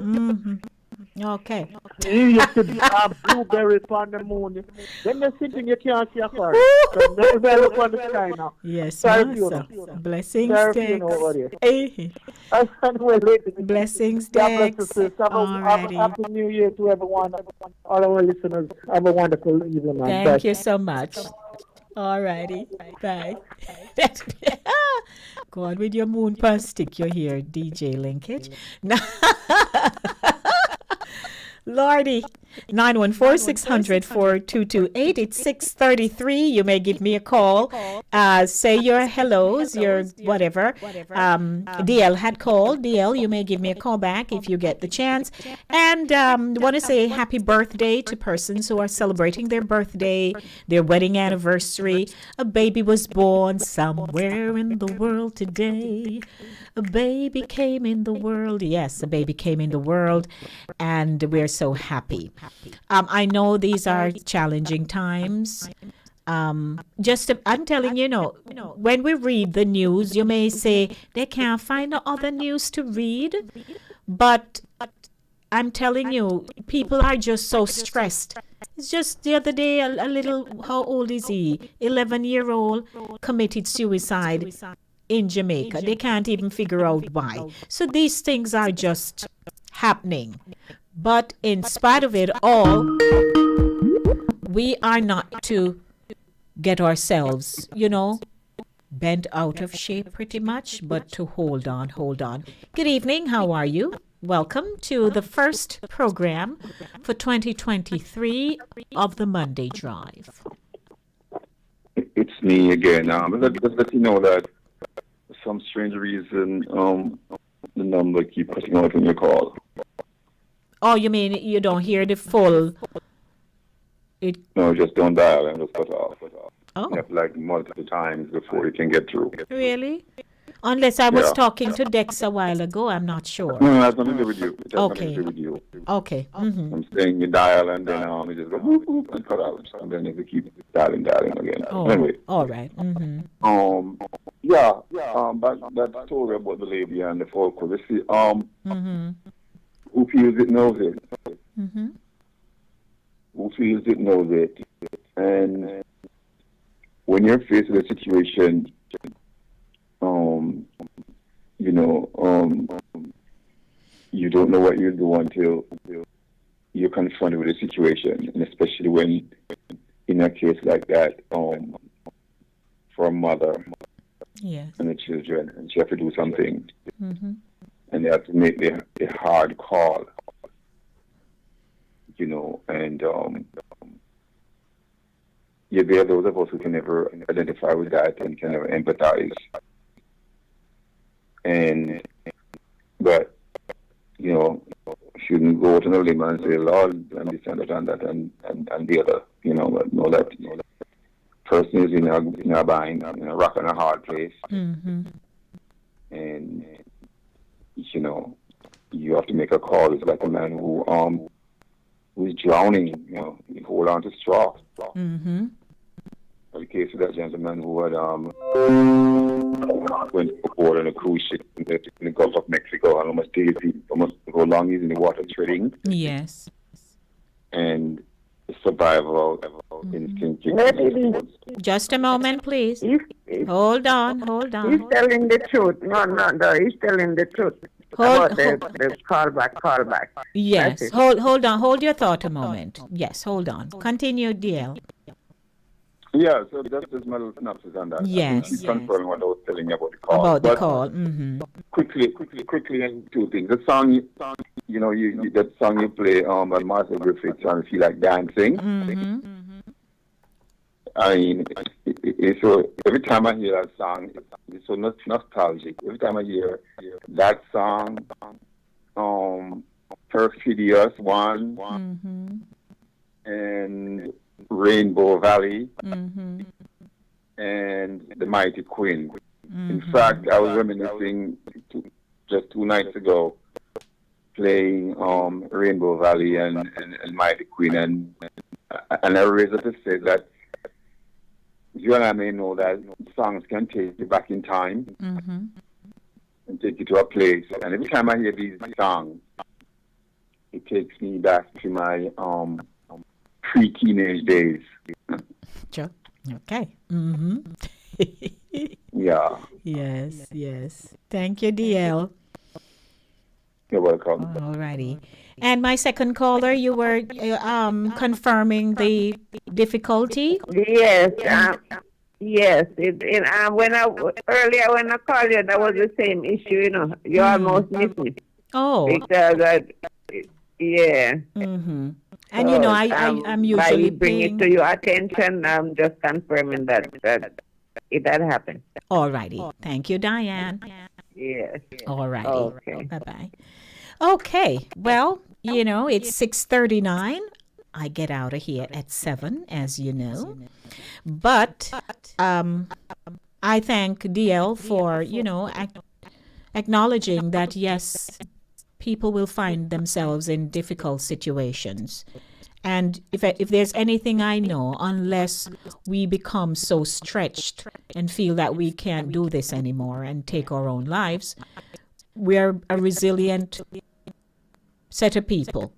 Okay.
You see blueberry on the moon. Then there's something you can't see afar. So never look on the sky now.
Yes,
Sorry,
master. Blessings,
Sorry, over there.
Hey. Blessings,
God bless you,
Dex.
sis. Happy New Year to everyone, all our listeners. Have a wonderful evening, man.
Thank you so much. All righty. Bye. Go on with your moon pan stick. You're here, DJ Linkage. Lordy, 914-600-4228. It's 6:33. You may give me a call. Say your hellos, your whatever. DL had called. DL, you may give me a call back if you get the chance. And want to say happy birthday to persons who are celebrating their birthday, their wedding anniversary. A baby was born somewhere in the world today. A baby came in the world. Yes, a baby came in the world, and we're so happy. I know these are challenging times. I'm telling you, when we read the news, you may say they can't find no other news to read, but I'm telling you, people are just so stressed. It's just the other day, a little, how old is he? 11-year-old committed suicide in Jamaica. They can't even figure out why. So these things are just happening. But in spite of it all, we are not to get ourselves, bent out of shape pretty much, but to hold on. Good evening. How are you? Welcome to the first program for 2023 of the Monday Drive.
It's me again. Just let you know that for some strange reason, the number keep cutting out when you call.
Oh, you mean you don't hear the full?
No, just don't dial and just cut off. You
Oh,
have to like multiple times before you can get through.
really? Unless I was
Yeah.
talking to Dex a while ago, I'm not sure.
No, that's nothing to do with you. It has nothing to
Okay.
do with you.
Okay. Mm-hmm.
I'm saying you dial and then you just go boop, boop, and cut out. And then you keep dialing again.
Oh,
Anyway,
all right. Mm-hmm.
yeah, but that story about the lady and the folk, you see,
Mm-hmm.
who feels it knows it.
Mm-hmm.
Who feels it knows it. And when you're faced with a situation, you know, you don't know what you'll do until you're confronted with a situation, and especially when, in a case like that, for a mother
Yes.
and the children, and she have to do something,
Mm-hmm.
and they have to make the hard call, you know, and yeah, there are those of us who can never identify with that and can never empathize, but you know, shouldn't go out on a limb and say, Lord, and this and that and that and the other, you know, but know that person is in a bind, in a rock and a hard place,
Mm-hmm.
and you know, you have to make a call. It's like a man who's drowning, you know, you hold on to straw.
Mm-hmm.
The case of that gentleman who had went aboard on a cruise ship in the Gulf of Mexico and almost go long he's in the water treading,
Yes.
and the survival instinct.
Just a moment, please.
He's
Hold on.
telling the truth. No, he's telling the truth. About the callback.
Yes.
That's it.
Hold on. Hold your thought a moment. Yes, hold on. Continue, DL.
Yeah, so that's just my little synopsis on that.
Yes.
She's confirming what I was telling you about the call.
About the
But
call. Mm-hmm.
quickly, and two things. The song, you know, that song you play by Martha Griffiths, and Feel Like Dancing.
Mm-hmm.
I mean, so every time I hear that song, it's so nostalgic. Every time I hear that song, Perfidious One,
Mm-hmm.
and Rainbow Valley,
Mm-hmm.
and The Mighty Queen. In
Mm-hmm.
fact, I was reminiscing just 2 nights ago, playing Rainbow Valley and Mighty Queen, and I raised it to say that you and I may know that songs can take you back in time
Mm-hmm.
and take you to a place. And every time I hear these songs, it takes me back to my pre-teenage days.
Sure. Okay. Mm-hmm.
Yeah,
Yes. Thank you, DL.
you're welcome.
Alrighty. And my second caller, you were confirming the difficulty.
Yes. Yes. Earlier when I called you, that was the same issue. You know, you almost missed me
Oh.
because yeah.
Mm-hmm. And you know, I'm
by
usually
bring it to your attention. I'm just confirming that it had happened.
Alrighty. Thank you, Diane.
Yes.
Alrighty.
Okay.
Bye-bye. Okay. Well, you know, it's 6:39. I get out of here at 7, as you know. But I thank DL for, you know, acknowledging that, yes, people will find themselves in difficult situations. And if there's anything I know, unless we become so stretched and feel that we can't do this anymore and take our own lives, we're a resilient set of people.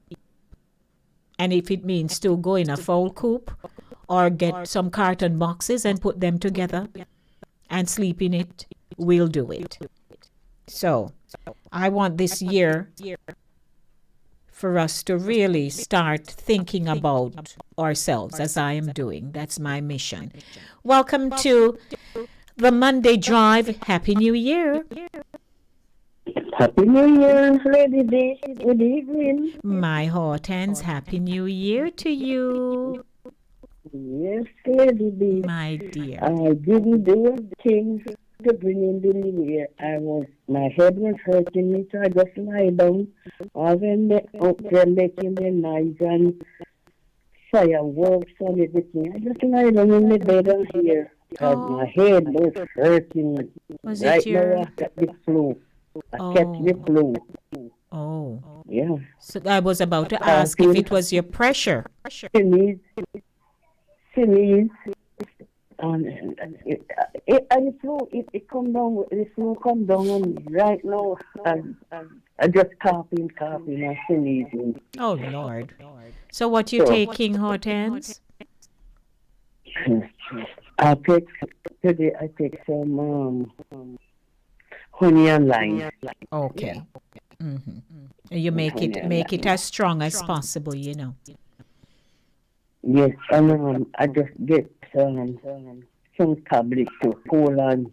And if it means to go in a fowl coop or get some carton boxes and put them together and sleep in it, we'll do it. So I want this year for us to really start thinking about ourselves as I am doing. That's my mission. Welcome to the Monday Drive. Happy New Year.
Happy New Year, Lady D. Good evening.
My Hortense, Happy New Year to you,
Yes, Lady D.
my dear.
I didn't do a thing to bring in the new year. My head was hurting me, so I just lie down. All them up there making their noise and
fire works and everything. I just lie down in the bed and here. Because my head was hurting.
Was
right
it your...
now I got the flu. I catch
Oh,
the flu.
oh.
Yeah.
So I was about to ask if it was your pressure.
Sneeze. And the flu, it come down, the flu come down and right now I just coughing and sneezing.
Oh, Lord. So what you taking, Hortense?
I take some honey and lime.
Okay. Mm-hmm. You make it as strong as possible, you know.
Yes, and I just get some tablets to colon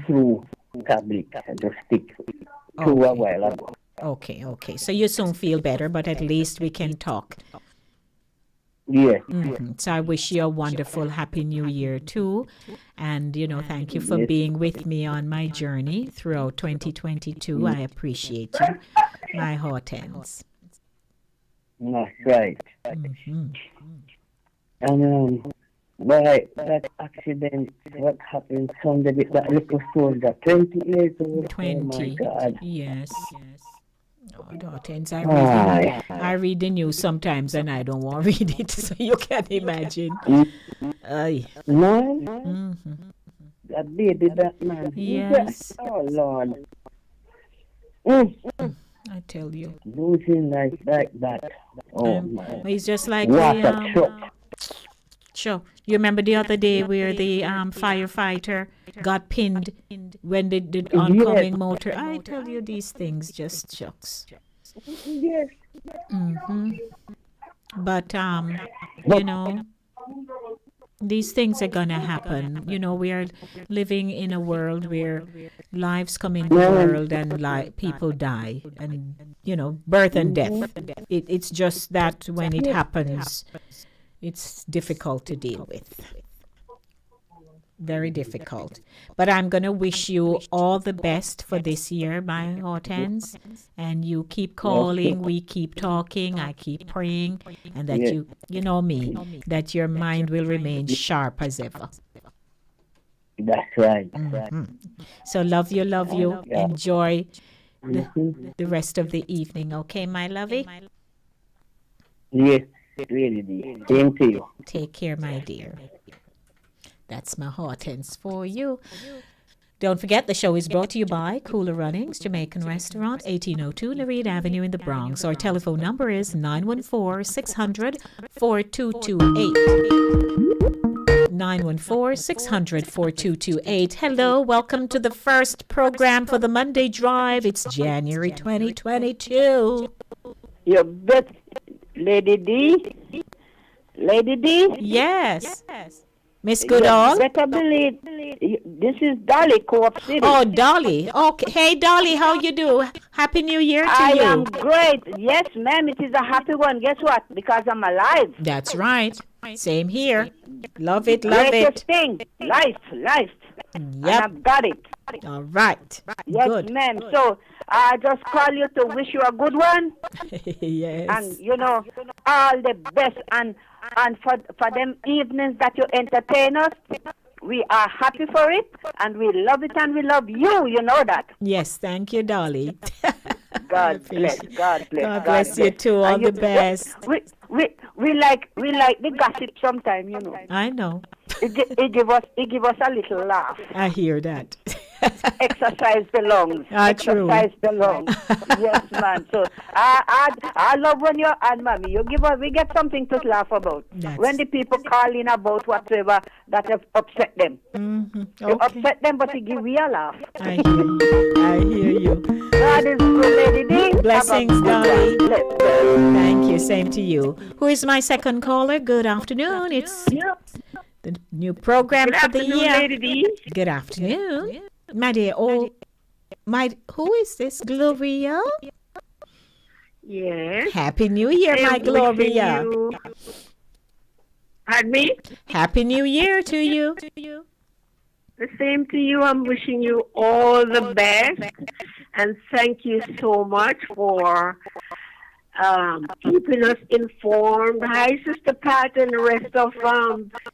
flu tablets. I just stick to a while ago.
Okay. So you soon feel better, but at least we can talk.
Yes.
So I wish you a wonderful Happy New Year too. And, thank you for being with me on my journey throughout 2022. I appreciate you, my Hortense.
That's right. And that accident, what happened Sunday with that little soldier, 20 years old.
20.
Oh my God.
Yes. Oh, Hortense, I read the news sometimes and I don't want to read it, so you can imagine.
No? That baby, that man.
Yes.
Oh, Lord.
I tell you.
Losing like that. Oh, my.
He's just like
what a truck.
Sure. You remember the other day where the firefighter got pinned when the oncoming motor. I tell you, these things just shucks.
Yes.
But these things are gonna happen. We are living in a world where lives come in the world and people die, and birth and death. It's just that when it happens, it's difficult to deal with. Very difficult. But I'm going to wish you all the best for this year, my Hortense. And you keep calling, we keep talking, I keep praying, and that you know me, that your mind will remain sharp as ever.
That's right.
So love you. Enjoy the rest of the evening. Okay, my lovey?
Yes, really. Same to you.
Take care, my dear. That's my Hortense for you. Don't forget, the show is brought to you by Cooler Runnings, Jamaican Restaurant, 1802 Nereid Avenue in the Bronx. Our telephone number is 914-600-4228. 914-600-4228. Hello, welcome to the first program for the Monday Drive. It's January 2022.
You bet, Lady D? Lady D?
Yes. Miss Goodall?
You better believe this is Dolly, Co-op City.
Oh, Dolly. Okay. Hey, Dolly, how you do? Happy New Year to you.
I am great. Yes, ma'am, it is a happy one. Guess what? Because I'm alive.
That's right. Same here. Love it.
Greatest thing. Life.
Yep.
And I've got it.
All right.
Yes,
good.
ma'am. So I just call you to wish you a good one.
Yes.
And, all the best. And for them evenings that you entertain us, we are happy for it. And we love it and we love you. You know that.
Yes. Thank you, Dolly.
God bless. God bless.
God bless you too. All the best.
We like the gossip sometimes,
I know.
It give us a little laugh.
I hear that.
Exercise the lungs.
True.
Exercise the lungs. Yes, man. So I love when you and mommy we get something to laugh about. When the people call in about whatever that have upset them.
Okay.
You upset them, but you give me a laugh.
I hear you.
God is good, Lady D.
Blessings, Dolly. Thank you. Same to you. Who is my second caller? Good afternoon. It's the new program for the year.
Lady D.
Good afternoon. My dear, who is this? Gloria?
Yes.
Happy New Year, my Gloria.
Pardon me?
Happy New Year to you.
The same to you. I'm wishing you all the best. And thank you so much for keeping us informed. Hi, Sister Pat and the rest of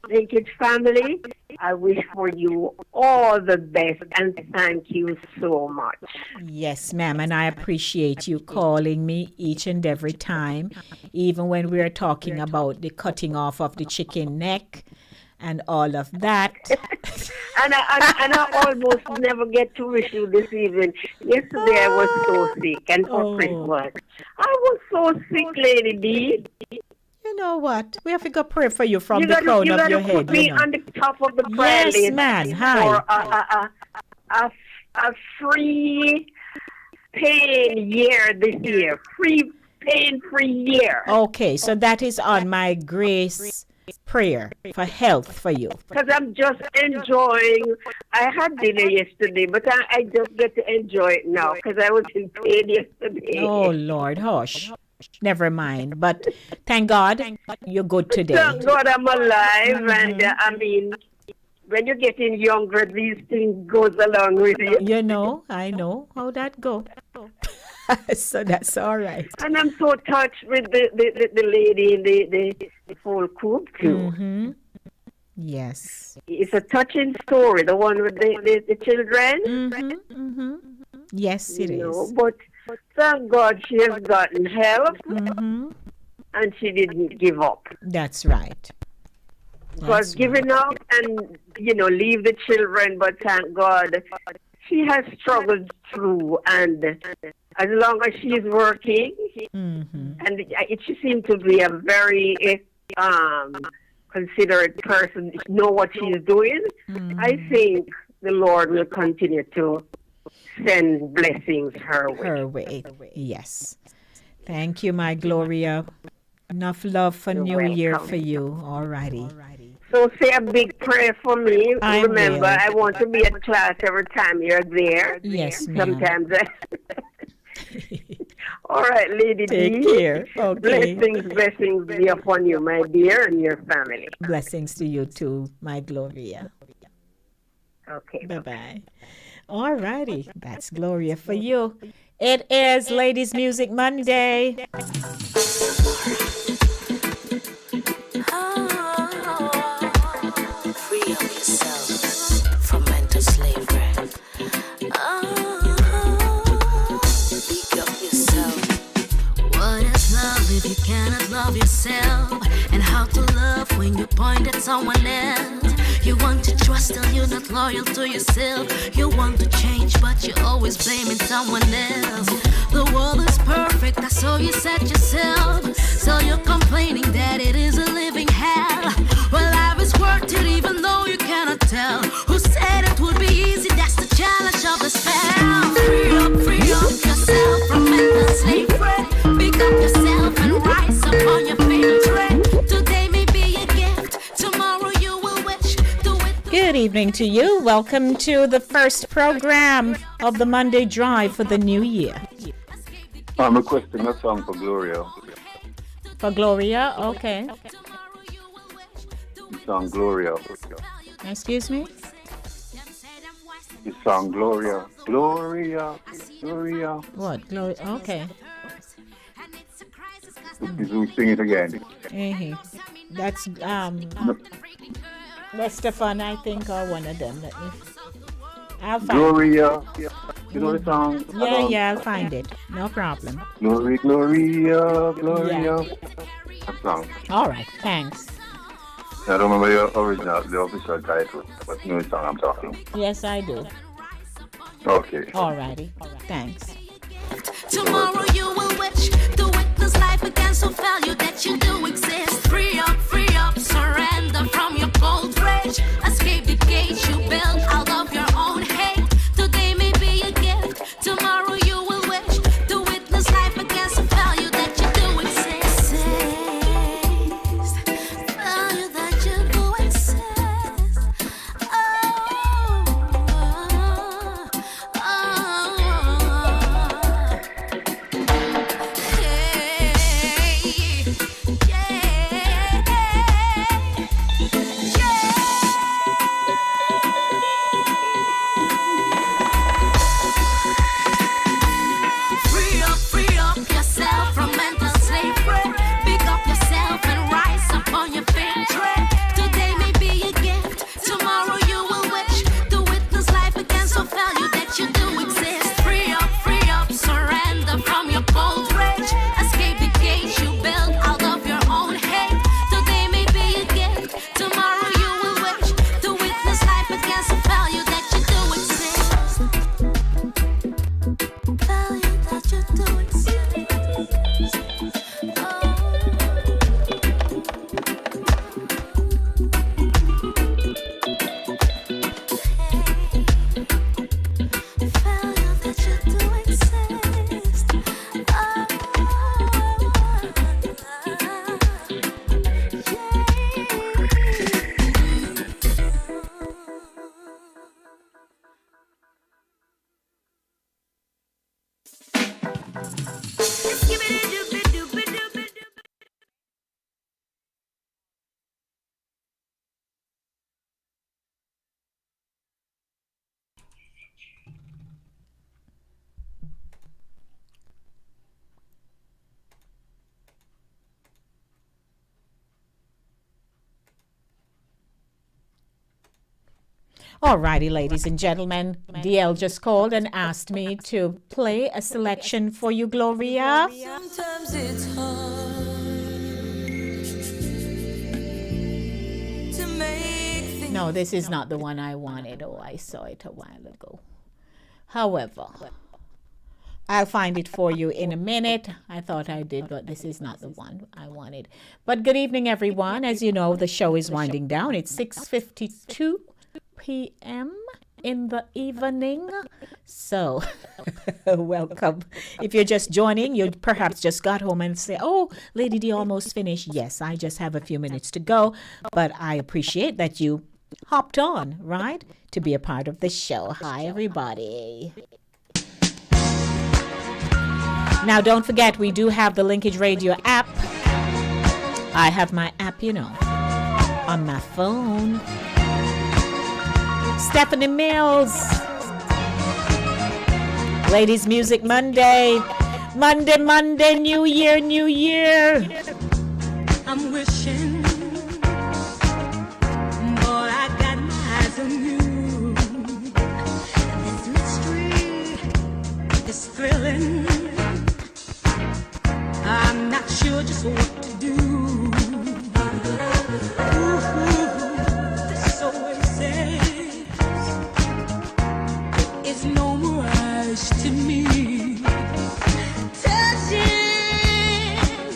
Linkage family. I wish for you all the best and thank you so much.
Yes, ma'am, and I appreciate you calling me each and every time, even when we are talking about the cutting off of the chicken neck and all of that.
And I almost never get to wish you this evening. Yesterday I was so sick, and for Christmas. I was so sick, Lady D.
You know what? We have to go pray for you from the crown of your head.
Put me on the top of the prayer list.
Yes, man. Hi.
For a free pain year this year. Pain-free year.
Okay, so that is on my grace prayer for health for you.
Because I'm just enjoying. I had dinner yesterday, but I just get to enjoy it now because I was in pain yesterday.
Oh, Lord, hush. Never mind. But thank God you're good today.
Thank God I'm alive. And I mean, when you're getting younger, these things goes along with you.
You know, I know how that go. So that's all right.
And I'm so touched with the lady in the full coop too.
Mm-hmm. Yes.
It's a touching story, the one with the children.
Mm-hmm. Mm-hmm. Yes, it is.
But thank God she has gotten help,
mm-hmm.
and she didn't give up.
That's right.
Because giving up and, leave the children, but thank God she has struggled through, and as long as she's working,
mm-hmm.
and she seems to be a very considerate person, know what she's doing,
mm-hmm.
I think the Lord will continue to send blessings her way.
Yes. Thank you, my Gloria. Enough love for New Year for you. All righty.
So say a big prayer for me.
I
Remember,
will.
I want to be at class every time you're there.
Yes, ma'am.
Sometimes All right, Lady
Take
D.
care. Okay.
Blessings be upon you, my dear, and your family.
Blessings to you too, my Gloria.
Okay.
Bye-bye. All righty. That's Gloria for you. It is Ladies Music Monday.
Free up yourself from mental slavery. Pick up yourself. What is love if you cannot love yourself? And how to love when you point at someone else? You want to trust till you're not loyal to yourself. You want to change, but you're always blaming someone else. The world is perfect, that's all you said yourself. So you're complaining that it is a living hell. Well, life is worth it even though you cannot tell. Who said it would be easy? That's the challenge of the spell. Free up yourself from mental slavery. Pick up yourself and rise up on your fatal tread. Today may be a gift, tomorrow you will wish.
Good evening to you. Welcome to the first program of the Monday Drive for the new year.
I'm requesting a song for Gloria.
For Gloria? Okay.
The song Gloria.
Excuse me?
The song Gloria. Gloria.
What? Gloria? Okay.
You sing it again.
That's Stefan, I think, or one of them. I'll find
Gloria. You know the song?
Yeah, I'll find it. No problem.
Gloria.
Yeah.
That song.
All right, thanks.
I don't remember the official title, but you know the song I'm talking.
Yes, I do.
Okay.
All righty. Thanks.
Tomorrow you will wish to witness life again, so value that you do exist. Free up, surrender from your cold rage. Escape the cage you built out of your own hate. Today may be a gift, tomorrow you will wish to witness life again, so value that you do exist. Value that you do exist.
Alrighty, ladies and gentlemen, DL just called and asked me to play a selection for you, Gloria.
Sometimes it's hard to make things.
No, this is not the one I wanted. Oh, I saw it a while ago. However, I'll find it for you in a minute. I thought I did, but this is not the one I wanted. But good evening, everyone. As you know, the show is winding down. It's 6:52 p.m. in the evening. So, welcome. If you're just joining, you perhaps just got home and say, oh, Lady D almost finished. Yes, I just have a few minutes to go. But I appreciate that you hopped on, right, to be a part of the show. Hi, everybody. Now, don't forget, we do have the Linkage Radio app. I have my app, on my phone. Stephanie Mills. Ladies Music Monday. Monday, New Year.
I'm wishing, boy, I got my eyes on you. This mystery is thrilling. I'm not sure just what to do. This oasis is no mirage to me. Touching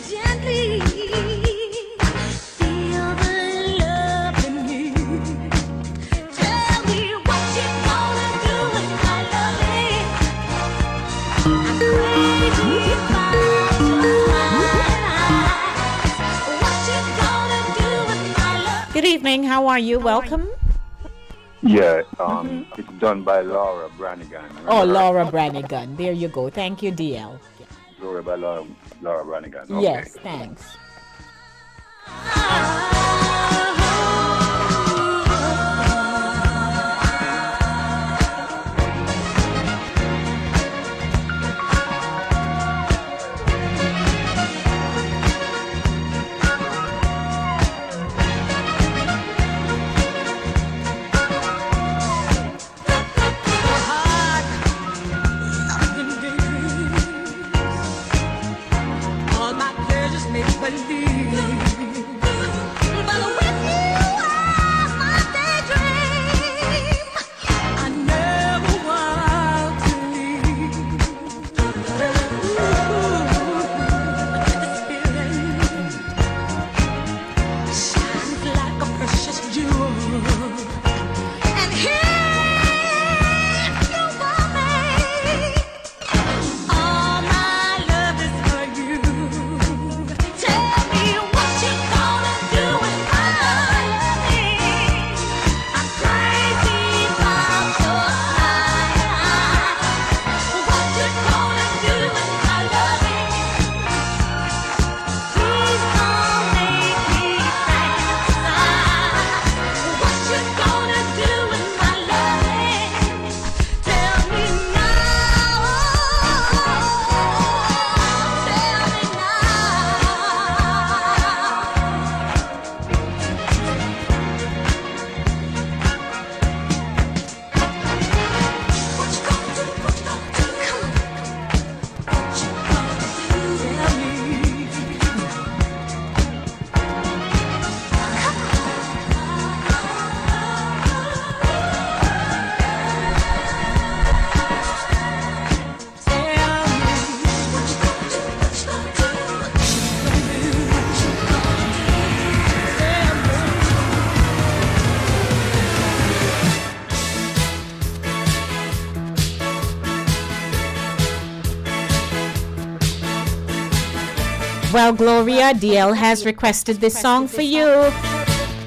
gently, feel the love in me. Tell me what you're gonna do with my loving. I'm crazy about
Good evening. How are you? Welcome.
Yeah, it's done by Laura Branigan.
Oh, Laura Branigan. There you go. Thank you, DL.
Laura by Laura Branigan. Okay.
Yes, thanks.
All my pleasures make believe. But with you, I'm my daydream. I never want to leave. This feeling shines like a precious jewel. And here you are made. All my love is for you. Tell me what you're gonna do with my loving. I'm crazy about your eyes. What you gonna do with my loving? Please don't make me fantasize. What you gonna do with my loving? Tell me now. Tell me
Well, Gloria, DL has requested this song for you.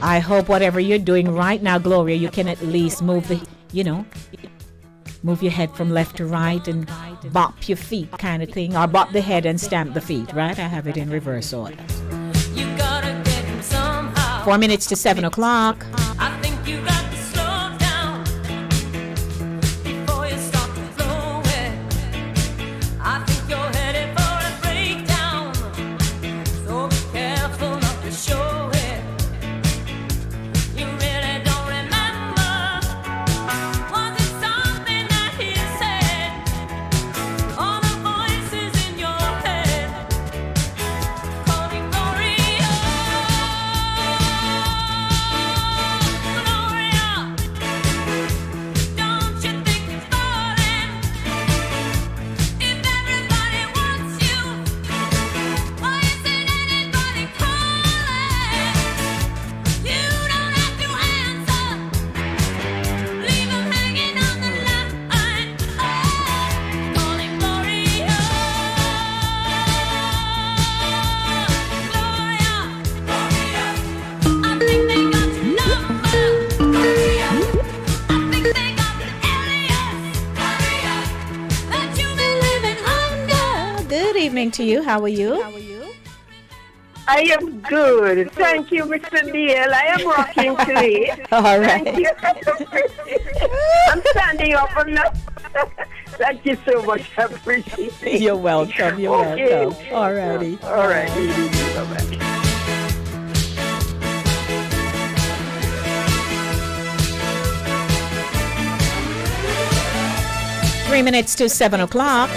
I hope whatever you're doing right now, Gloria, you can at least move move your head from left to right and bop your feet kind of thing, or bop the head and stamp the feet, right? I have it in reverse order.
you gotta get him somehow.
4 minutes to 7 o'clock.
I think you got to slow down before you start to flow it. I think you're headed for a breakdown, so be careful not to show it. You really don't remember
evening to you. How are you?
I am good. Thank you, Mr. Neil. I am rocking today.
All right.
Thank you. I'm standing up. I'm not. Thank you so much. I appreciate it.
You're welcome. You're welcome. All righty.
All right. Bye-bye.
3 minutes to 7 o'clock.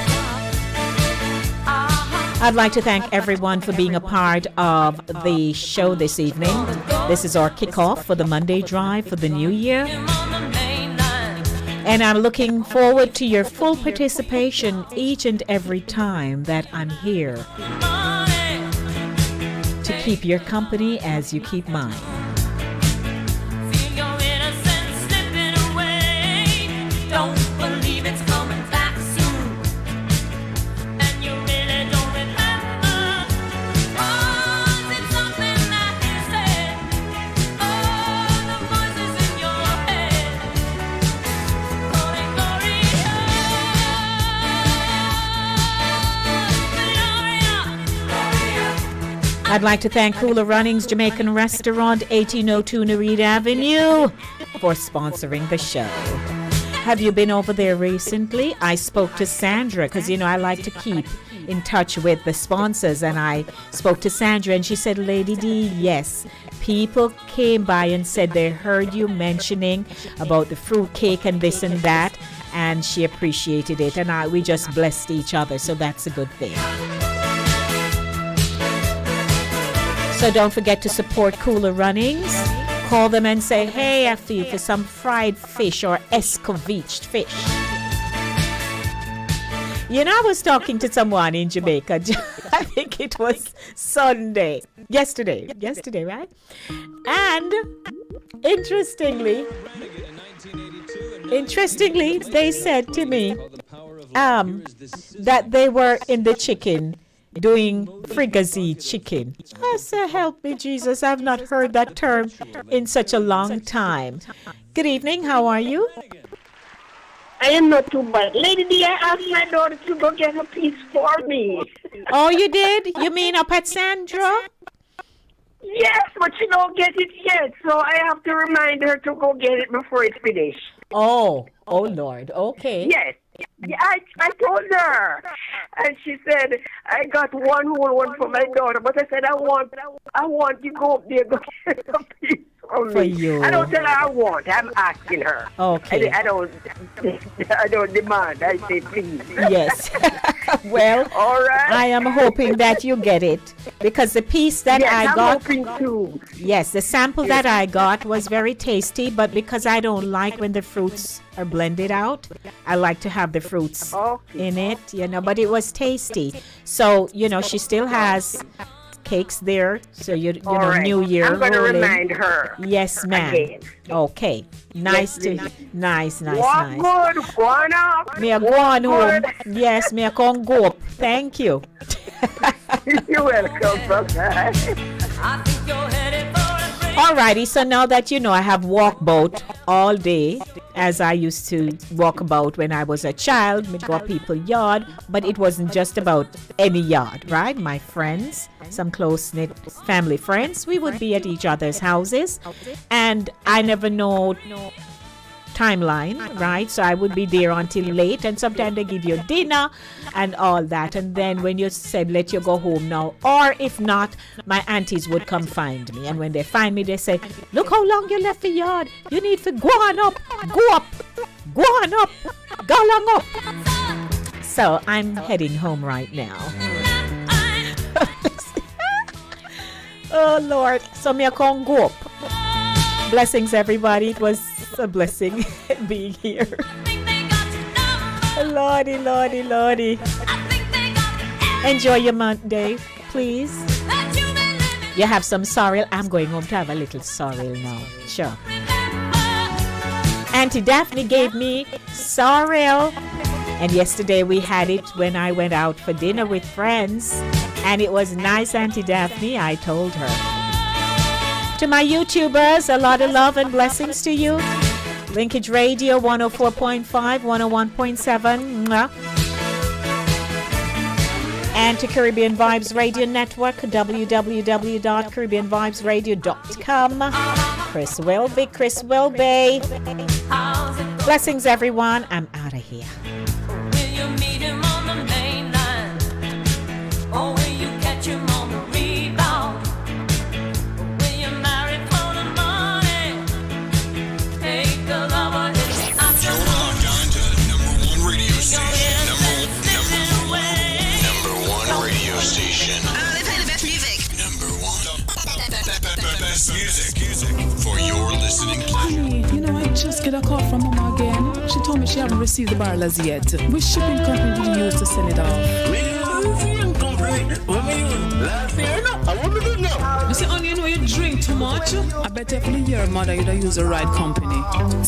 I'd like to thank everyone for being a part of the show this evening. This is our kickoff for the Monday drive for the new year. And I'm looking forward to your full participation each and every time that I'm here to keep your company as you keep mine. I'd like to thank Cooler Runnings Jamaican Restaurant, 1802 Nereid Avenue, for sponsoring the show. Have you been over there recently? I spoke to Sandra because, you know, I like to keep in touch with the sponsors, and I spoke to Sandra and she said, Lady D, yes, people came by and said they heard you mentioning about the fruit cake and this and that, and she appreciated it, and we just blessed each other, so that's a good thing. So don't forget to support Cooler Runnings. Call them and say, hey, I feel for some fried fish or escovitched fish. You know, I was talking to someone in Jamaica. I think it was yesterday, right? And interestingly, they said to me that they were in the chicken doing fricassee chicken. I said, help me, Jesus. I've not heard that term in such a long time. Good evening. How are you?
I am not too bad. Lady D, I asked my daughter to go get a piece for me.
Oh, you did? You mean up at Sandra?
Yes, but she don't get it yet, so I have to remind her to go get it before it's finished.
Oh Lord. Okay.
Yes. Yeah, I told her, and she said, I got one whole one for my daughter, but I said, I want you to go up there, go get a piece for me.
You.
I don't tell her I want, I'm asking her.
Okay.
I don't demand, I say please.
Yes. Well,
all right.
I am hoping that you get it, because the piece that I got,
hoping too.
Yes, the sample that I got was very tasty, but because I don't like when the fruits are blended out, I like to have the fruits in it, you know, but it was tasty. So, you know, she still has cakes there, so you know,
right.
New Year.
I'm going to remind her.
Yes, ma'am.
Again.
Okay. Nice.
Good,
nice.
go on up.
Me a go on home. Yes, me a come go up. Thank you.
You're welcome, brother.
Alrighty, so now that you know, I have walked about all day as I used to walk about when I was a child. Me go up people's yard, but it wasn't just about any yard, right? My friends, some close-knit family friends, we would be at each other's houses, and I never know timeline, right? So I would be there until late, and sometimes they give you dinner and all that, and then when you said let you go home now, or if not, my aunties would come find me, and when they find me, they say, look how long you left the yard, you need to go on up, go along up. So I'm heading home right now. Oh Lord, so me I can't go up. Blessings everybody, it was a blessing being here. Lordy. Enjoy your Monday, please. You have some sorrel. I'm going home to have a little sorrel now. Sure. Auntie Daphne gave me sorrel, and yesterday we had it when I went out for dinner with friends, and it was nice, Auntie Daphne, I told her. To my YouTubers, a lot of love and blessings to you. Linkage Radio 104.5, 101.7. And to Caribbean Vibes Radio Network, www.caribbeanvibesradio.com. Chris Welby. Blessings, everyone. I'm out of here.
Will you meet him on the main line? Or will you catch him on the rebound? Will you marry for the money? Take the lover in the afternoon.
You're locked on to the number one radio station. Number one radio station.
They play the best music.
Number one. Best music for your listening pleasure.
Honey, you know, I just get a call from Mama again. She told me she haven't received the barrel as yet. Which shipping company did you use to send it off?
Last year, no. I want to do now.
You say, honey, you know you drink too much. I bet if you hear your mother, you'd use the right company.